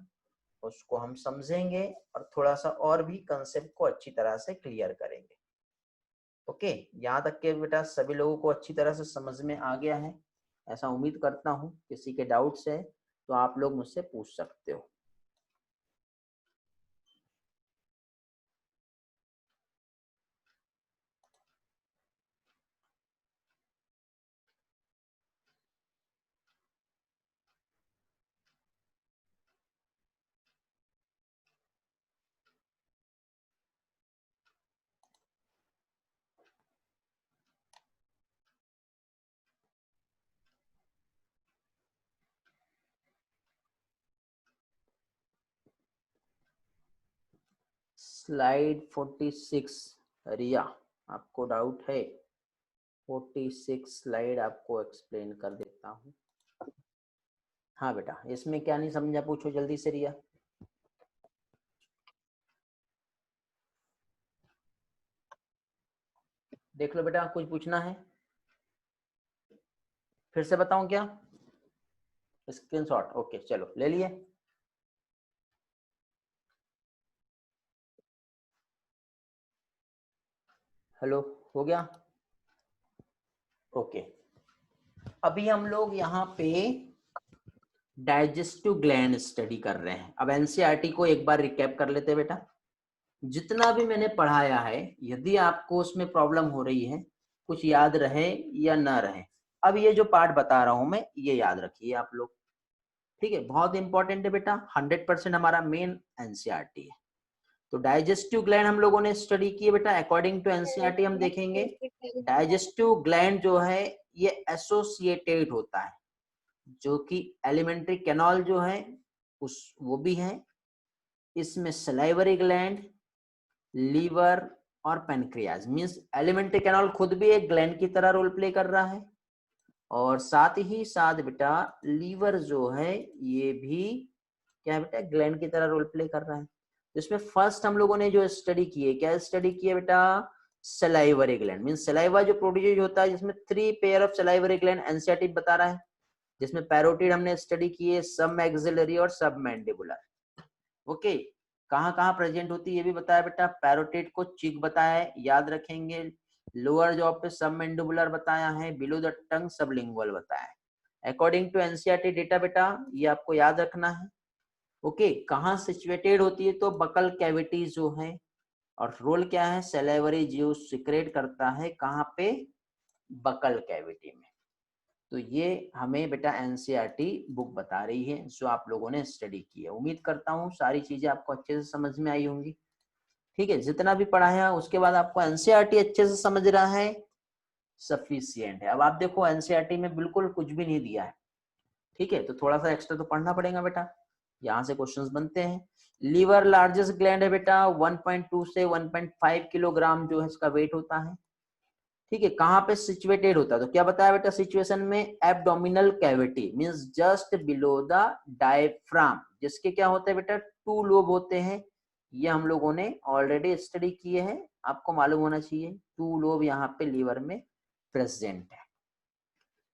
उसको हम समझेंगे और थोड़ा सा और भी कंसेप्ट को अच्छी तरह से क्लियर करेंगे। ओके, यहाँ तक के बेटा सभी लोगों को अच्छी तरह से समझ में आ गया है, ऐसा उम्मीद करता हूँ। किसी के डाउट्स है तो आप लोग मुझसे पूछ सकते हो। स्लाइड 46 रिया, आपको डाउट है? 46 स्लाइड आपको एक्सप्लेन कर देता हूँ। हाँ बेटा, इसमें क्या नहीं समझा पूछो जल्दी से रिया। देख लो बेटा, कुछ पूछना है? फिर से बताऊं क्या? स्क्रीनशॉट, ओके चलो ले लिए। हेलो, हो गया? ओके, अभी हम लोग यहाँ पे डाइजेस्टिव ग्लैंड स्टडी कर रहे हैं। अब एनसीईआरटी को एक बार रिकैप कर लेते हैं बेटा। जितना भी मैंने पढ़ाया है, यदि आपको उसमें प्रॉब्लम हो रही है, कुछ याद रहे या ना रहे, अब ये जो पार्ट बता रहा हूं मैं, ये याद रखिए आप लोग, ठीक है? बहुत इंपॉर्टेंट है बेटा, 100% हमारा मेन एनसीईआरटी है। तो डाइजेस्टिव ग्लैंड हम लोगों ने स्टडी किए बेटा। अकॉर्डिंग टू एनसीईआरटी हम देखेंगे डाइजेस्टिव ग्लैंड जो है ये एसोसिएटेड होता है, जो कि एलिमेंट्री कैनाल जो है उस वो भी है। इसमें सलाइवरी ग्लैंड, लीवर और पैनक्रियाज, मींस एलिमेंट्री कैनाल खुद भी एक ग्लैंड की तरह रोल प्ले कर रहा है, और साथ ही साथ बेटा लीवर जो है ये भी क्या है बेटा, ग्लैंड की तरह रोल प्ले कर रहा है। तो इसमें फर्स्ट हम लोगों ने जो स्टडी की है, क्या स्टडी की है बेटा? सलाइवरी ग्लैंड, मींस सलाइवा जो प्रोड्यूस होता है, जिसमें 3 pair of salivary gland NCERT बता रहा है, जिसमें पैरोटिड हमने स्टडी की है, सब मैक्सिलरी और सब मैंडिबुलर। ओके, कहाँ कहाँ प्रेजेंट होती है ये भी बताया बेटा। पैरोटिड को चिक बताया है, याद रखेंगे। लोअर जॉब पे सब मैंडिबुलर बताया है, बिलो द टंग सबलिंगुअल बताया है। अकॉर्डिंग टू एनसीईआरटी डेटा बेटा ये आपको याद रखना है। ओके, कहाँ सिचुएटेड होती है? तो बकल कैविटी जो है, और रोल क्या है? सैलिवरी जूस सिक्रेट करता है कहाँ पे? बकल कैविटी में। तो ये हमें बेटा एनसीईआरटी बुक बता रही है, जो आप लोगों ने स्टडी की है। उम्मीद करता हूँ सारी चीजें आपको अच्छे से समझ में आई होंगी, ठीक है? जितना भी पढ़ा है उसके बाद आपको एनसीईआरटी अच्छे से समझ रहा है, सफिशिएंट है। अब आप देखो एनसीईआरटी में बिल्कुल कुछ भी नहीं दिया है, ठीक है? तो थोड़ा सा एक्स्ट्रा तो पढ़ना पड़ेगा बेटा। यहाँ से क्वेश्चंस बनते हैं। लीवर लार्जेस्ट ग्लैंड है बेटा, 1.2 से 1.5 किलोग्राम जो है इसका वेट होता है, ठीक है? कहाँ पे सिचुएटेड होता है? तो क्या बताया बेटा सिचुएशन में? Abdominal cavity, means just below the diaphragm, जिसके क्या होते हैं बेटा? 2 लोब होते हैं। ये हम लोगों ने ऑलरेडी स्टडी किए हैं, आपको मालूम होना चाहिए। 2 लोब यहाँ पे लीवर में प्रेजेंट है।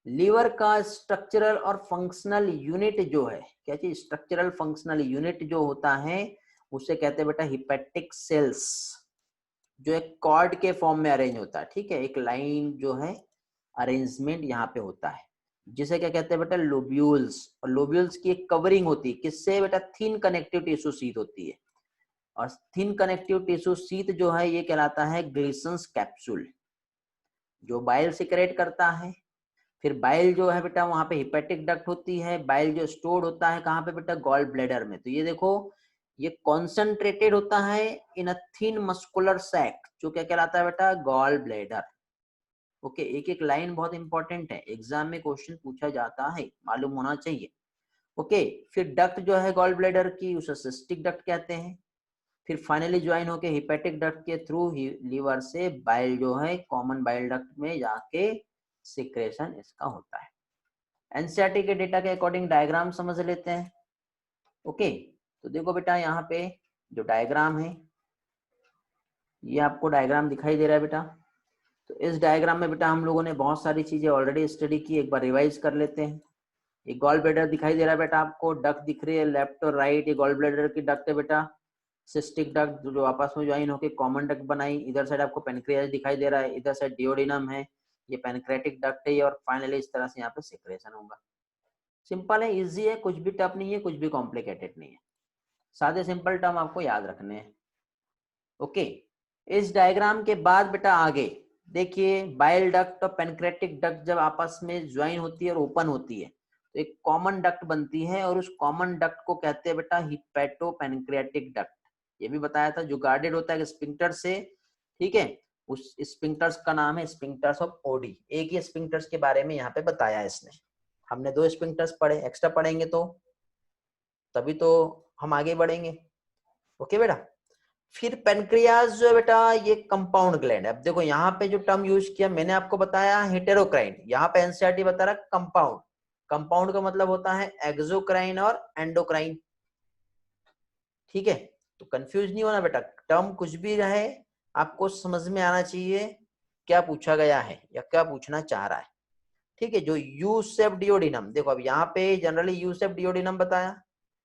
लीवर का स्ट्रक्चरल और फंक्शनल यूनिट जो है, क्या चीज? स्ट्रक्चरल फंक्शनल यूनिट जो होता है उसे कहते हैं बेटा हिपैटिक सेल्स, जो एक कॉर्ड के फॉर्म में अरेंज होता है, ठीक है? एक लाइन जो है अरेंजमेंट यहाँ पे होता है, जिसे क्या कहते हैं बेटा? लोब्यूल्स। और लोब्यूल्स की एक कवरिंग होती है, किससे बेटा? थिन कनेक्टिव टिश्यू शीथ होती है, और थिन कनेक्टिव टिश्यू शीथ जो है ये कहलाता है ग्लिसन्स कैप्सूल, जो बाइल सिक्रेट करता है। फिर बाइल जो है बेटा वहां पे हिपैटिक डक्ट होती है। बाइल जो स्टोर होता है कहाँ पे बेटा? गॉल ब्लैडर में। तो ये देखो, ये कॉन्सेंट्रेटेड होता है इन अ थिन मस्कुलर सैक, जो क्या कहलाता है बेटा? Gall bladder. ओके, एक एक लाइन बहुत इंपॉर्टेंट है, एग्जाम में क्वेश्चन पूछा जाता है, मालूम होना चाहिए। ओके, फिर डक्ट जो है गॉल ब्लैडर की, उसे सिस्टिक डक्ट कहते हैं। फिर फाइनली ज्वाइन होके हिपेटिक डक्ट के थ्रू लीवर से बाइल जो है कॉमन बाइल डक्ट में जाके सिक्रेशन इसका होता है। एनसीईआरटी के डेटा के अकॉर्डिंग डायग्राम समझ लेते हैं। ओके, तो देखो बेटा यहाँ पे जो डायग्राम है, ये आपको डायग्राम दिखाई दे रहा है बेटा। तो इस डायग्राम में बेटा हम लोगों ने बहुत सारी चीजें ऑलरेडी स्टडी की, एक बार रिवाइज कर लेते हैं। ये गॉल ब्लैडर दिखाई दे रहा है बेटा आपको, डक्ट दिख रही है लेफ्ट और राइट, ये गॉल ब्लैडर की डक्ट है बेटा। सिस्टिक डक्ट जो आपस में ज्वाइन होकर कॉमन डक्ट बनाई। इधर साइड आपको पेनक्रियाज दिखाई दे रहा है, इधर साइड डिओडिनम है, ये पेनक्रेटिक डक्ट है, और फाइनली इस तरह से यहाँ पे सिक्रेशन होगा। सिंपल है, इजी है, कुछ भी टफ नहीं है, कुछ भी कॉम्प्लिकेटेड नहीं है, सादे सिंपल टर्म आपको याद रखने हैं। ओके, इस डायग्राम के बाद बेटा आगे देखिए, बाइल डक्ट और पेनक्रेटिक डक्ट जब आपस में ज्वाइन होती है और ओपन होती है तो एक कॉमन डक्ट बनती है, और उस कॉमन डक्ट को कहते हैं बेटा हिपेटो पेनक्रेटिक डक्ट। ये भी बताया था, जो गार्डेड होता है स्पिंक्टर से, ठीक है, उस स्पिंक्टर्स का नाम है स्पिंक्टर्स ऑफ ओडी। एक ही स्पिंक्टर्स के बारे में यहाँ पे बताया है इसने। हमने 2 स्पिंक्टर्स पढ़े, एक्स्ट्रा पढ़ेंगे तो तभी तो हम आगे बढ़ेंगे। ओके बेटा, फिर पेनक्रियाज जो है बेटा ये कंपाउंड ग्लैंड है। अब देखो यहाँ पे जो टर्म यूज किया मैंने आपको बताया हेटेरोक्राइन, यहाँ पे एनसीईआरटी बता रहा है कंपाउंड। कंपाउंड का मतलब होता है एक्सोक्राइन और एंडोक्राइन, ठीक है। तो कंफ्यूज नहीं होना बेटा, टर्म कुछ भी रहे आपको समझ में आना चाहिए क्या पूछा गया है या क्या पूछना चाह रहा है, ठीक है। जो यू शेप डिओडिनम, देखो अब यहाँ पे जनरली यू शेप डिओडिनम बताया,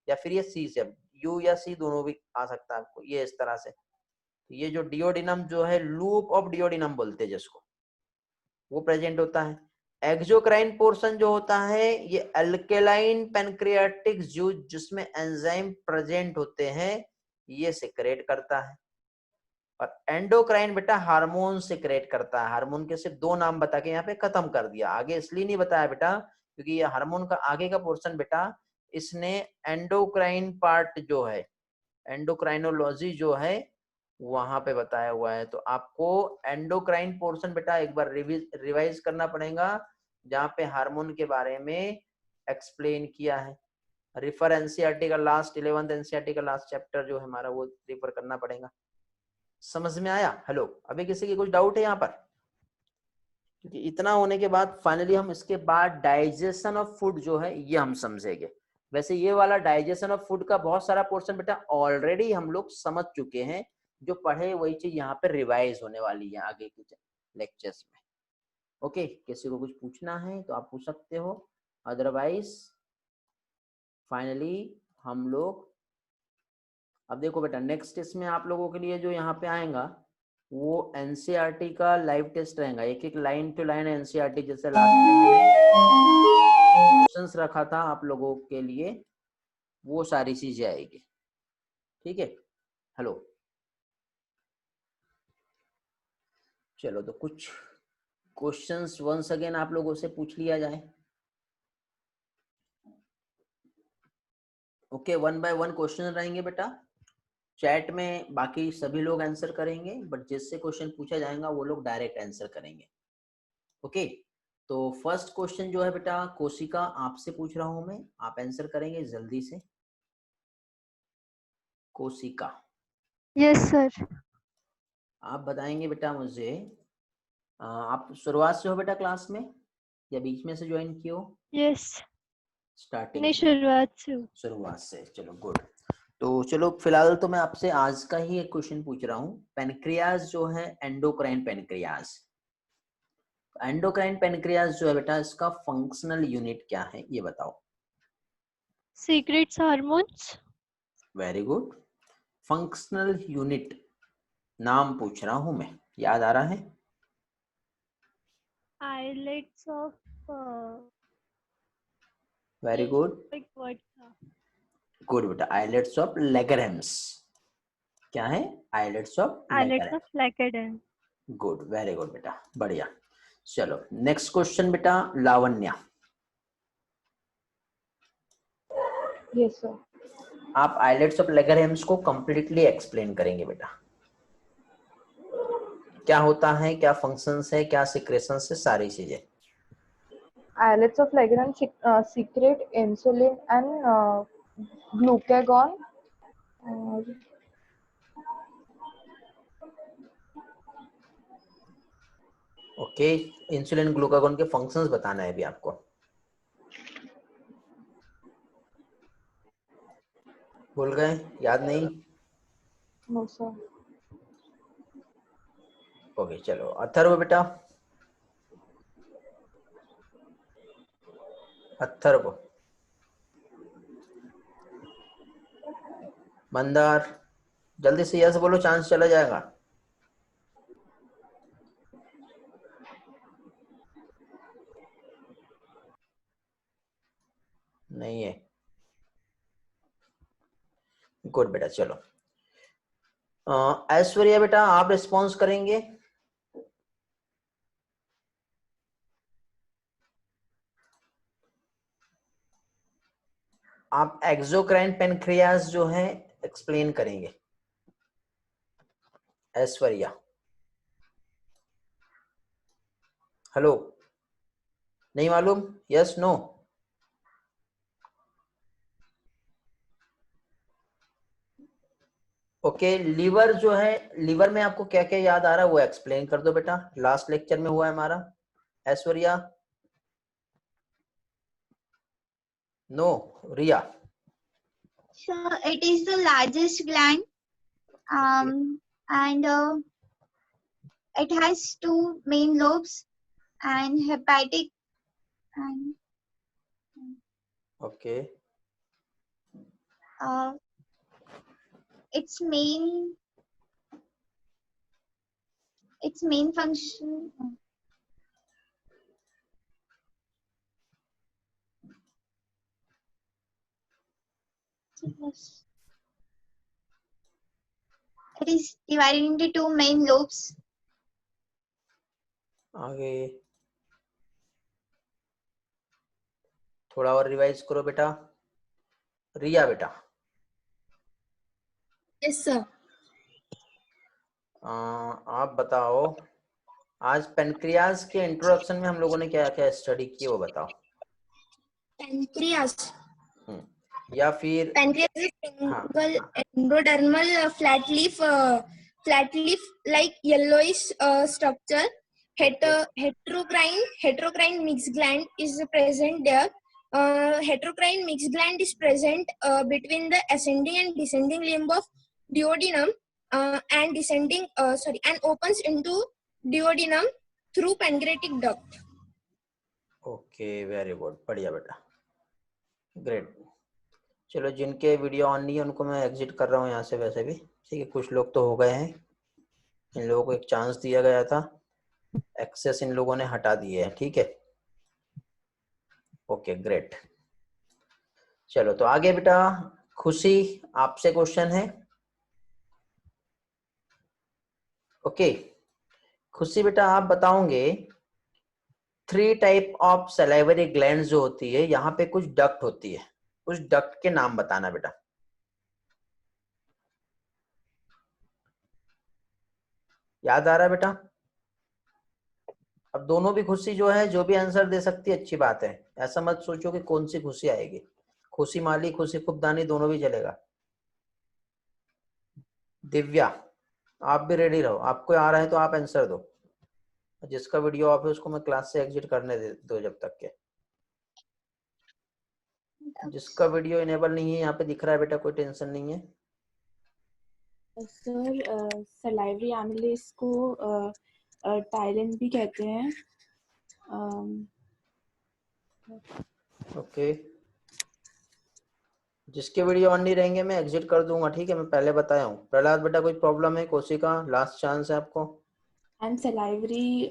या फिर ये सी शेप, यू या सी दोनों भी आ सकता है आपको, ये इस तरह से। तो ये जो डिओडिनम जो है, लूप ऑफ डिओडिनम बोलते हैं जिसको, वो प्रेजेंट होता है। एक्सोक्राइन पोर्शन जो होता है ये अल्केलाइन पैनक्रियाटिक जूस जिसमें एंजाइम प्रेजेंट होते हैं ये सिक्रेट करता है। और एंडोक्राइन बेटा हार्मोन सिक्रेट करता है। हार्मोन के सिर्फ 2 नाम बता के यहाँ पे खत्म कर दिया, आगे इसलिए नहीं बताया बेटा क्योंकि ये हार्मोन का आगे का पोर्शन बेटा इसने एंडोक्राइन पार्ट जो है, एंडोक्राइनोलॉजी जो है वहां पे बताया हुआ है। तो आपको एंडोक्राइन पोर्शन बेटा एक बार रिवाइज करना पड़ेगा, जहाँ पे हार्मोन के बारे में एक्सप्लेन किया है। रिफर एनसीईआरटी का लास्ट 11th एनसीईआरटी का लास्ट चैप्टर जो है हमारा, वो रिफर करना पड़ेगा। समझ में आया? हेलो, अभी किसी की कुछ डाउट है यहाँ पर? क्योंकि इतना होने के बाद फाइनली हम इसके बाद डाइजेशन ऑफ फूड जो है ये हम समझेंगे। वैसे ये वाला डाइजेशन ऑफ फूड का बहुत सारा पोर्शन बेटा ऑलरेडी हम लोग समझ चुके हैं, जो पढ़े वही चीज यहाँ पे रिवाइज होने वाली है आगे के लेक्चर्स में। ओके, किसी को कुछ पूछना है तो आप पूछ सकते हो, अदरवाइज फाइनली हम लोग अब देखो बेटा नेक्स्ट इसमें आप लोगों के लिए जो यहाँ पे आएगा वो एनसीईआरटी का लाइव टेस्ट रहेगा, एक एक लाइन टू लाइन एनसीईआरटी, जैसे लास्ट में क्वेश्चंस रखा था आप लोगों के लिए वो सारी चीजें आएगी, ठीक है। हेलो, चलो तो कुछ क्वेश्चंस वंस अगेन आप लोगों से पूछ लिया जाए। ओके, 1 बाय 1 क्वेश्चन रहेंगे बेटा, चैट में बाकी सभी लोग आंसर करेंगे, बट जिससे क्वेश्चन पूछा जाएगा वो लोग डायरेक्ट आंसर करेंगे। ओके, तो फर्स्ट क्वेश्चन जो है बेटा कोशिका आपसे पूछ रहा हूं मैं, आप आंसर करेंगे जल्दी से। कोशिका, यस सर। आप बताएंगे बेटा मुझे, आप शुरुआत से हो बेटा क्लास में या बीच में से ज्वाइन किए हो? यस, स्टार्टिंग नहीं से? शुरुआत से हूँ। शुरुआत से, चलो गुड। तो चलो फिलहाल तो मैं आपसे आज का ही एक क्वेश्चन पूछ रहा हूँ। पेनक्रियाज जो है एंडोक्राइन पेनक्रियाज, एंडोक्राइन पेनक्रियाज जो है बेटा इसका फंक्शनल यूनिट क्या है ये बताओ। Secretes hormones. Very good, functional unit नाम पूछ रहा हूं मैं, याद आ रहा है? आइलेट्स ऑफ वेरी गुड, एक वर्ड था। गुड बेटा, आइलेट्स ऑफ लेगरहैम्स। क्या है? Islets of islets Langerhans. Of लैकेडेन। गुड, वेरी गुड बेटा, बढ़िया। चलो नेक्स्ट क्वेश्चन बेटा लावण्या, यस सर। आप आइलेट्स ऑफ लेगरहैम्स को कंप्लीटली एक्सप्लेन करेंगे बेटा, क्या होता है, क्या फंक्शंस है, क्या सिक्रेशंस है, सारी चीजें। Islets of Langerhans secrete insulin and glucagon. और ओके, इंसुलिन ग्लूकागॉन के फंक्शंस बताना है अभी आपको। भूल गए, याद नहीं? No, sir. ओके चलो, अथर्व बेटा, अथर्व, मंदार, जल्दी से यस बोलो, चांस चला जाएगा। नहीं है, गुड बेटा। चलो ऐश्वर्या बेटा, आप रिस्पॉन्स करेंगे? आप एक्सोक्राइन पेनक्रियास जो है एक्सप्लेन करेंगे। ऐश्वर्या, हेलो, नहीं मालूम? Yes no? ओके, लीवर जो है, लीवर में आपको क्या क्या याद आ रहा है वो एक्सप्लेन कर दो बेटा, लास्ट लेक्चर में हुआ है हमारा। Aishwarya? No? Riya? So it is the largest gland, and it has two main lobes and hepatic and okay, its main function. It is divided into two main lobes. आगे थोड़ा और रिवाइज करो बेटा। रिया बेटा, Yes, sir. आप बताओ, आज पेनक्रियास के इंट्रोडक्शन में हम लोगों ने क्या क्या स्टडी की वो बताओ। Pancreas. या फिर Pancreas is single endodermal flat leaf like yellowish structure. Heterocrine mixed gland is present there. Heterocrine mixed gland is present between the ascending and descending limb of duodenum and opens into duodenum through pancreatic duct. Okay, very good, बढ़िया बेटा, great. चलो, जिनके video on नहीं है उनको मैं exit कर रहा हूँ यहाँ से, वैसे भी ठीक है, कुछ लोग तो हो गए हैं, इन लोगों को एक चांस दिया गया था, एक्सेस इन लोगों ने हटा दिए है, ठीक है। ओके ग्रेट, चलो तो आगे बेटा, खुशी आपसे क्वेश्चन है। ओके खुशी बेटा, आप बताओगे 3 टाइप ऑफ सलाइवरी ग्लैंड्स जो होती है, यहाँ पे कुछ डक्ट होती है, उस डक्ट के नाम बताना बेटा। याद आ रहा है बेटा? अब दोनों भी खुशी जो है, जो भी आंसर दे सकती है अच्छी बात है, ऐसा मत सोचो कि कौन सी खुशी आएगी, खुशी माली खुशी खुबदानी दोनों भी चलेगा। दिव्या, आप भी रेडी रहो, आपको आ रहा है तो आप आंसर दो, जिसका वीडियो ऑफ है उसको मैं क्लास से एग्जिट करने दो जब तक के। जिसका वीडियो इनेबल नहीं है यहाँ पे दिख रहा है बेटा, कोई टेंशन नहीं है। सर सलाइवरी एमिलेज को टाइलिन भी कहते हैं। ओके, जिसके वीडियो ऑन नहीं रहेंगे मैं एग्जिट कर दूंगा, ठीक है, मैं पहले बताया हूँ। प्रहलाद बेटा कोई प्रॉब्लम है? कोशिका लास्ट चांस है आपको। And salivary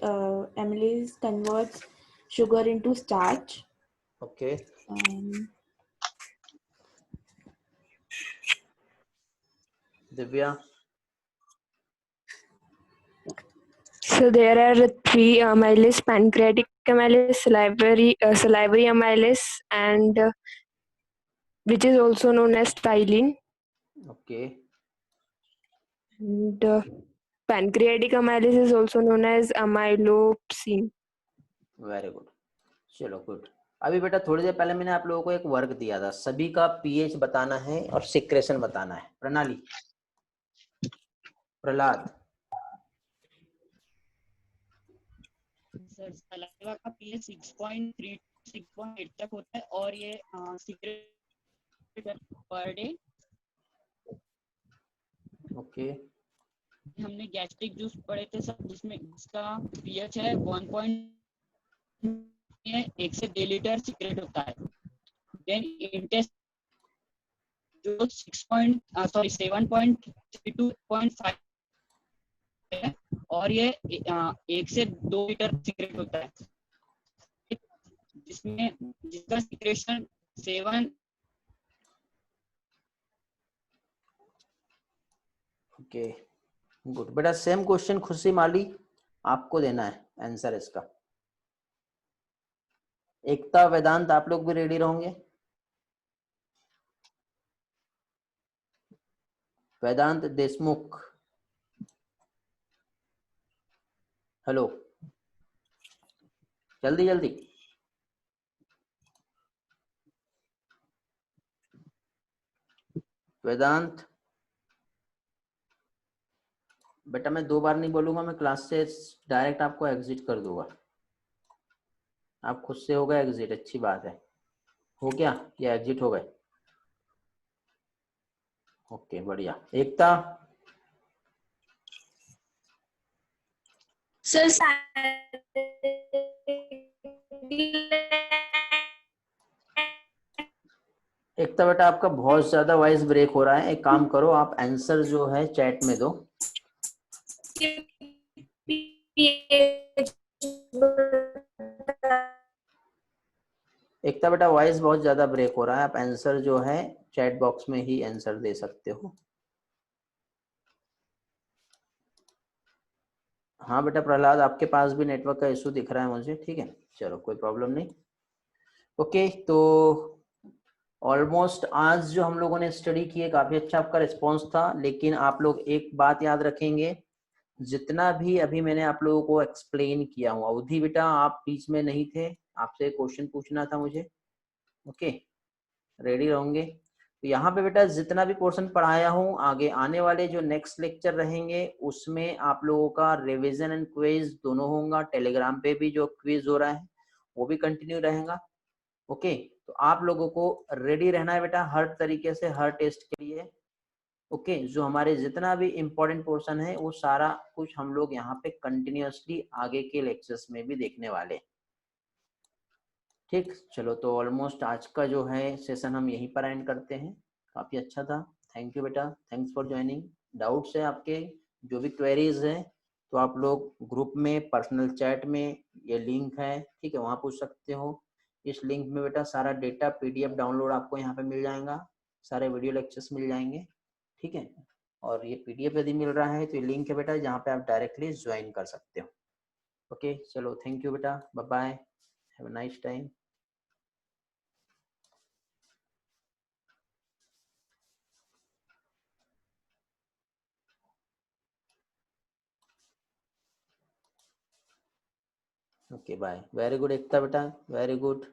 amylase converts sugar into starch. Okay, Divya? So there are 3 amylase: pancreatic amylase, salivary amylase, and which is also known as ptyalin. Okay, And pancreatic amylase is also known as amylopsin. Very good, चलो good. अभी बेटा थोड़ी देर पहले मैंने आप लोगों को एक वर्क दिया था, सभी का पीएच बताना है और सिक्रेशन बताना है। प्रणाली, प्रहलाद, सर सलाइवा का पीएच 6.3 6.8 तक होता है और ये सिगरेट पर डे। ओके हमने गैस्ट्रिक जूस पढ़े थे सर, जिसमें इसका पीएच है 1 से 1.5 लीटर सिगरेट होता है। देन इंटेस्ट जो 7.32.5 है और ये 1 से 2 लीटर सिगरेट होता है, जिसका सिक्रेशन 7। ओके गुड बेटा। सेम क्वेश्चन खुशी माली आपको देना है आंसर इसका। एकता वेदांत आप लोग भी रेडी रहोगे? वेदांत देशमुख, हेलो, जल्दी जल्दी। वेदांत बेटा मैं 2 बार नहीं बोलूंगा, मैं क्लास से डायरेक्ट आपको एग्जिट कर दूंगा। आप खुद से हो गए एग्जिट, अच्छी बात है। हो गया या एग्जिट हो गए? ओके बढ़िया। एकता सर एकता बेटा आपका बहुत ज्यादा वॉइस ब्रेक हो रहा है, एक काम करो आप आंसर जो है चैट में दो। एकता बेटा वॉइस बहुत ज्यादा ब्रेक हो रहा है, आप आंसर जो है चैट बॉक्स में ही आंसर दे सकते हो। हाँ बेटा प्रहलाद आपके पास भी नेटवर्क का इशू दिख रहा है मुझे, ठीक है चलो कोई प्रॉब्लम नहीं। ओके तो ऑलमोस्ट आज जो हम लोगों ने स्टडी की है काफी अच्छा आपका रिस्पॉन्स था, लेकिन आप लोग एक बात याद रखेंगे, जितना भी अभी मैंने आप लोगों को एक्सप्लेन किया हूँ, अवधि बेटा आप बीच में नहीं थे, आपसे क्वेश्चन पूछना था मुझे। ओके रेडी रहोगे? तो यहाँ पे बेटा जितना भी पोर्शन पढ़ाया हूँ, आगे आने वाले जो नेक्स्ट लेक्चर रहेंगे उसमें आप लोगों का रिवीजन एंड क्विज दोनों होगा। टेलीग्राम पे भी जो क्विज हो रहा है वो भी कंटिन्यू रहेगा। ओके तो आप लोगों को रेडी रहना है बेटा हर तरीके से हर टेस्ट के लिए। ओके जो हमारे जितना भी इम्पोर्टेंट पोर्शन है वो सारा कुछ हम लोग यहाँ पे कंटिन्यूअसली आगे के लेक्चर्स में भी देखने वाले। ठीक चलो तो ऑलमोस्ट आज का जो है सेशन हम यहीं पर एंड करते हैं। काफी अच्छा था, थैंक यू बेटा, थैंक्स फॉर ज्वाइनिंग। डाउट्स है आपके, जो भी क्वेरीज है तो आप लोग ग्रुप में पर्सनल चैट में ये लिंक है, ठीक है वहाँ पूछ सकते हो। इस लिंक में बेटा सारा डेटा PDF डाउनलोड आपको यहाँ पे मिल जाएगा, सारे वीडियो लेक्चर्स मिल जाएंगे, ठीक है। और ये PDF यदि मिल रहा है तो ये लिंक है बेटा जहाँ पे आप डायरेक्टली ज्वाइन कर सकते हो। ओके चलो थैंक यू बेटा, bye bye, have a nice time. Okay bye, very good Ekta बेटा, वेरी गुड।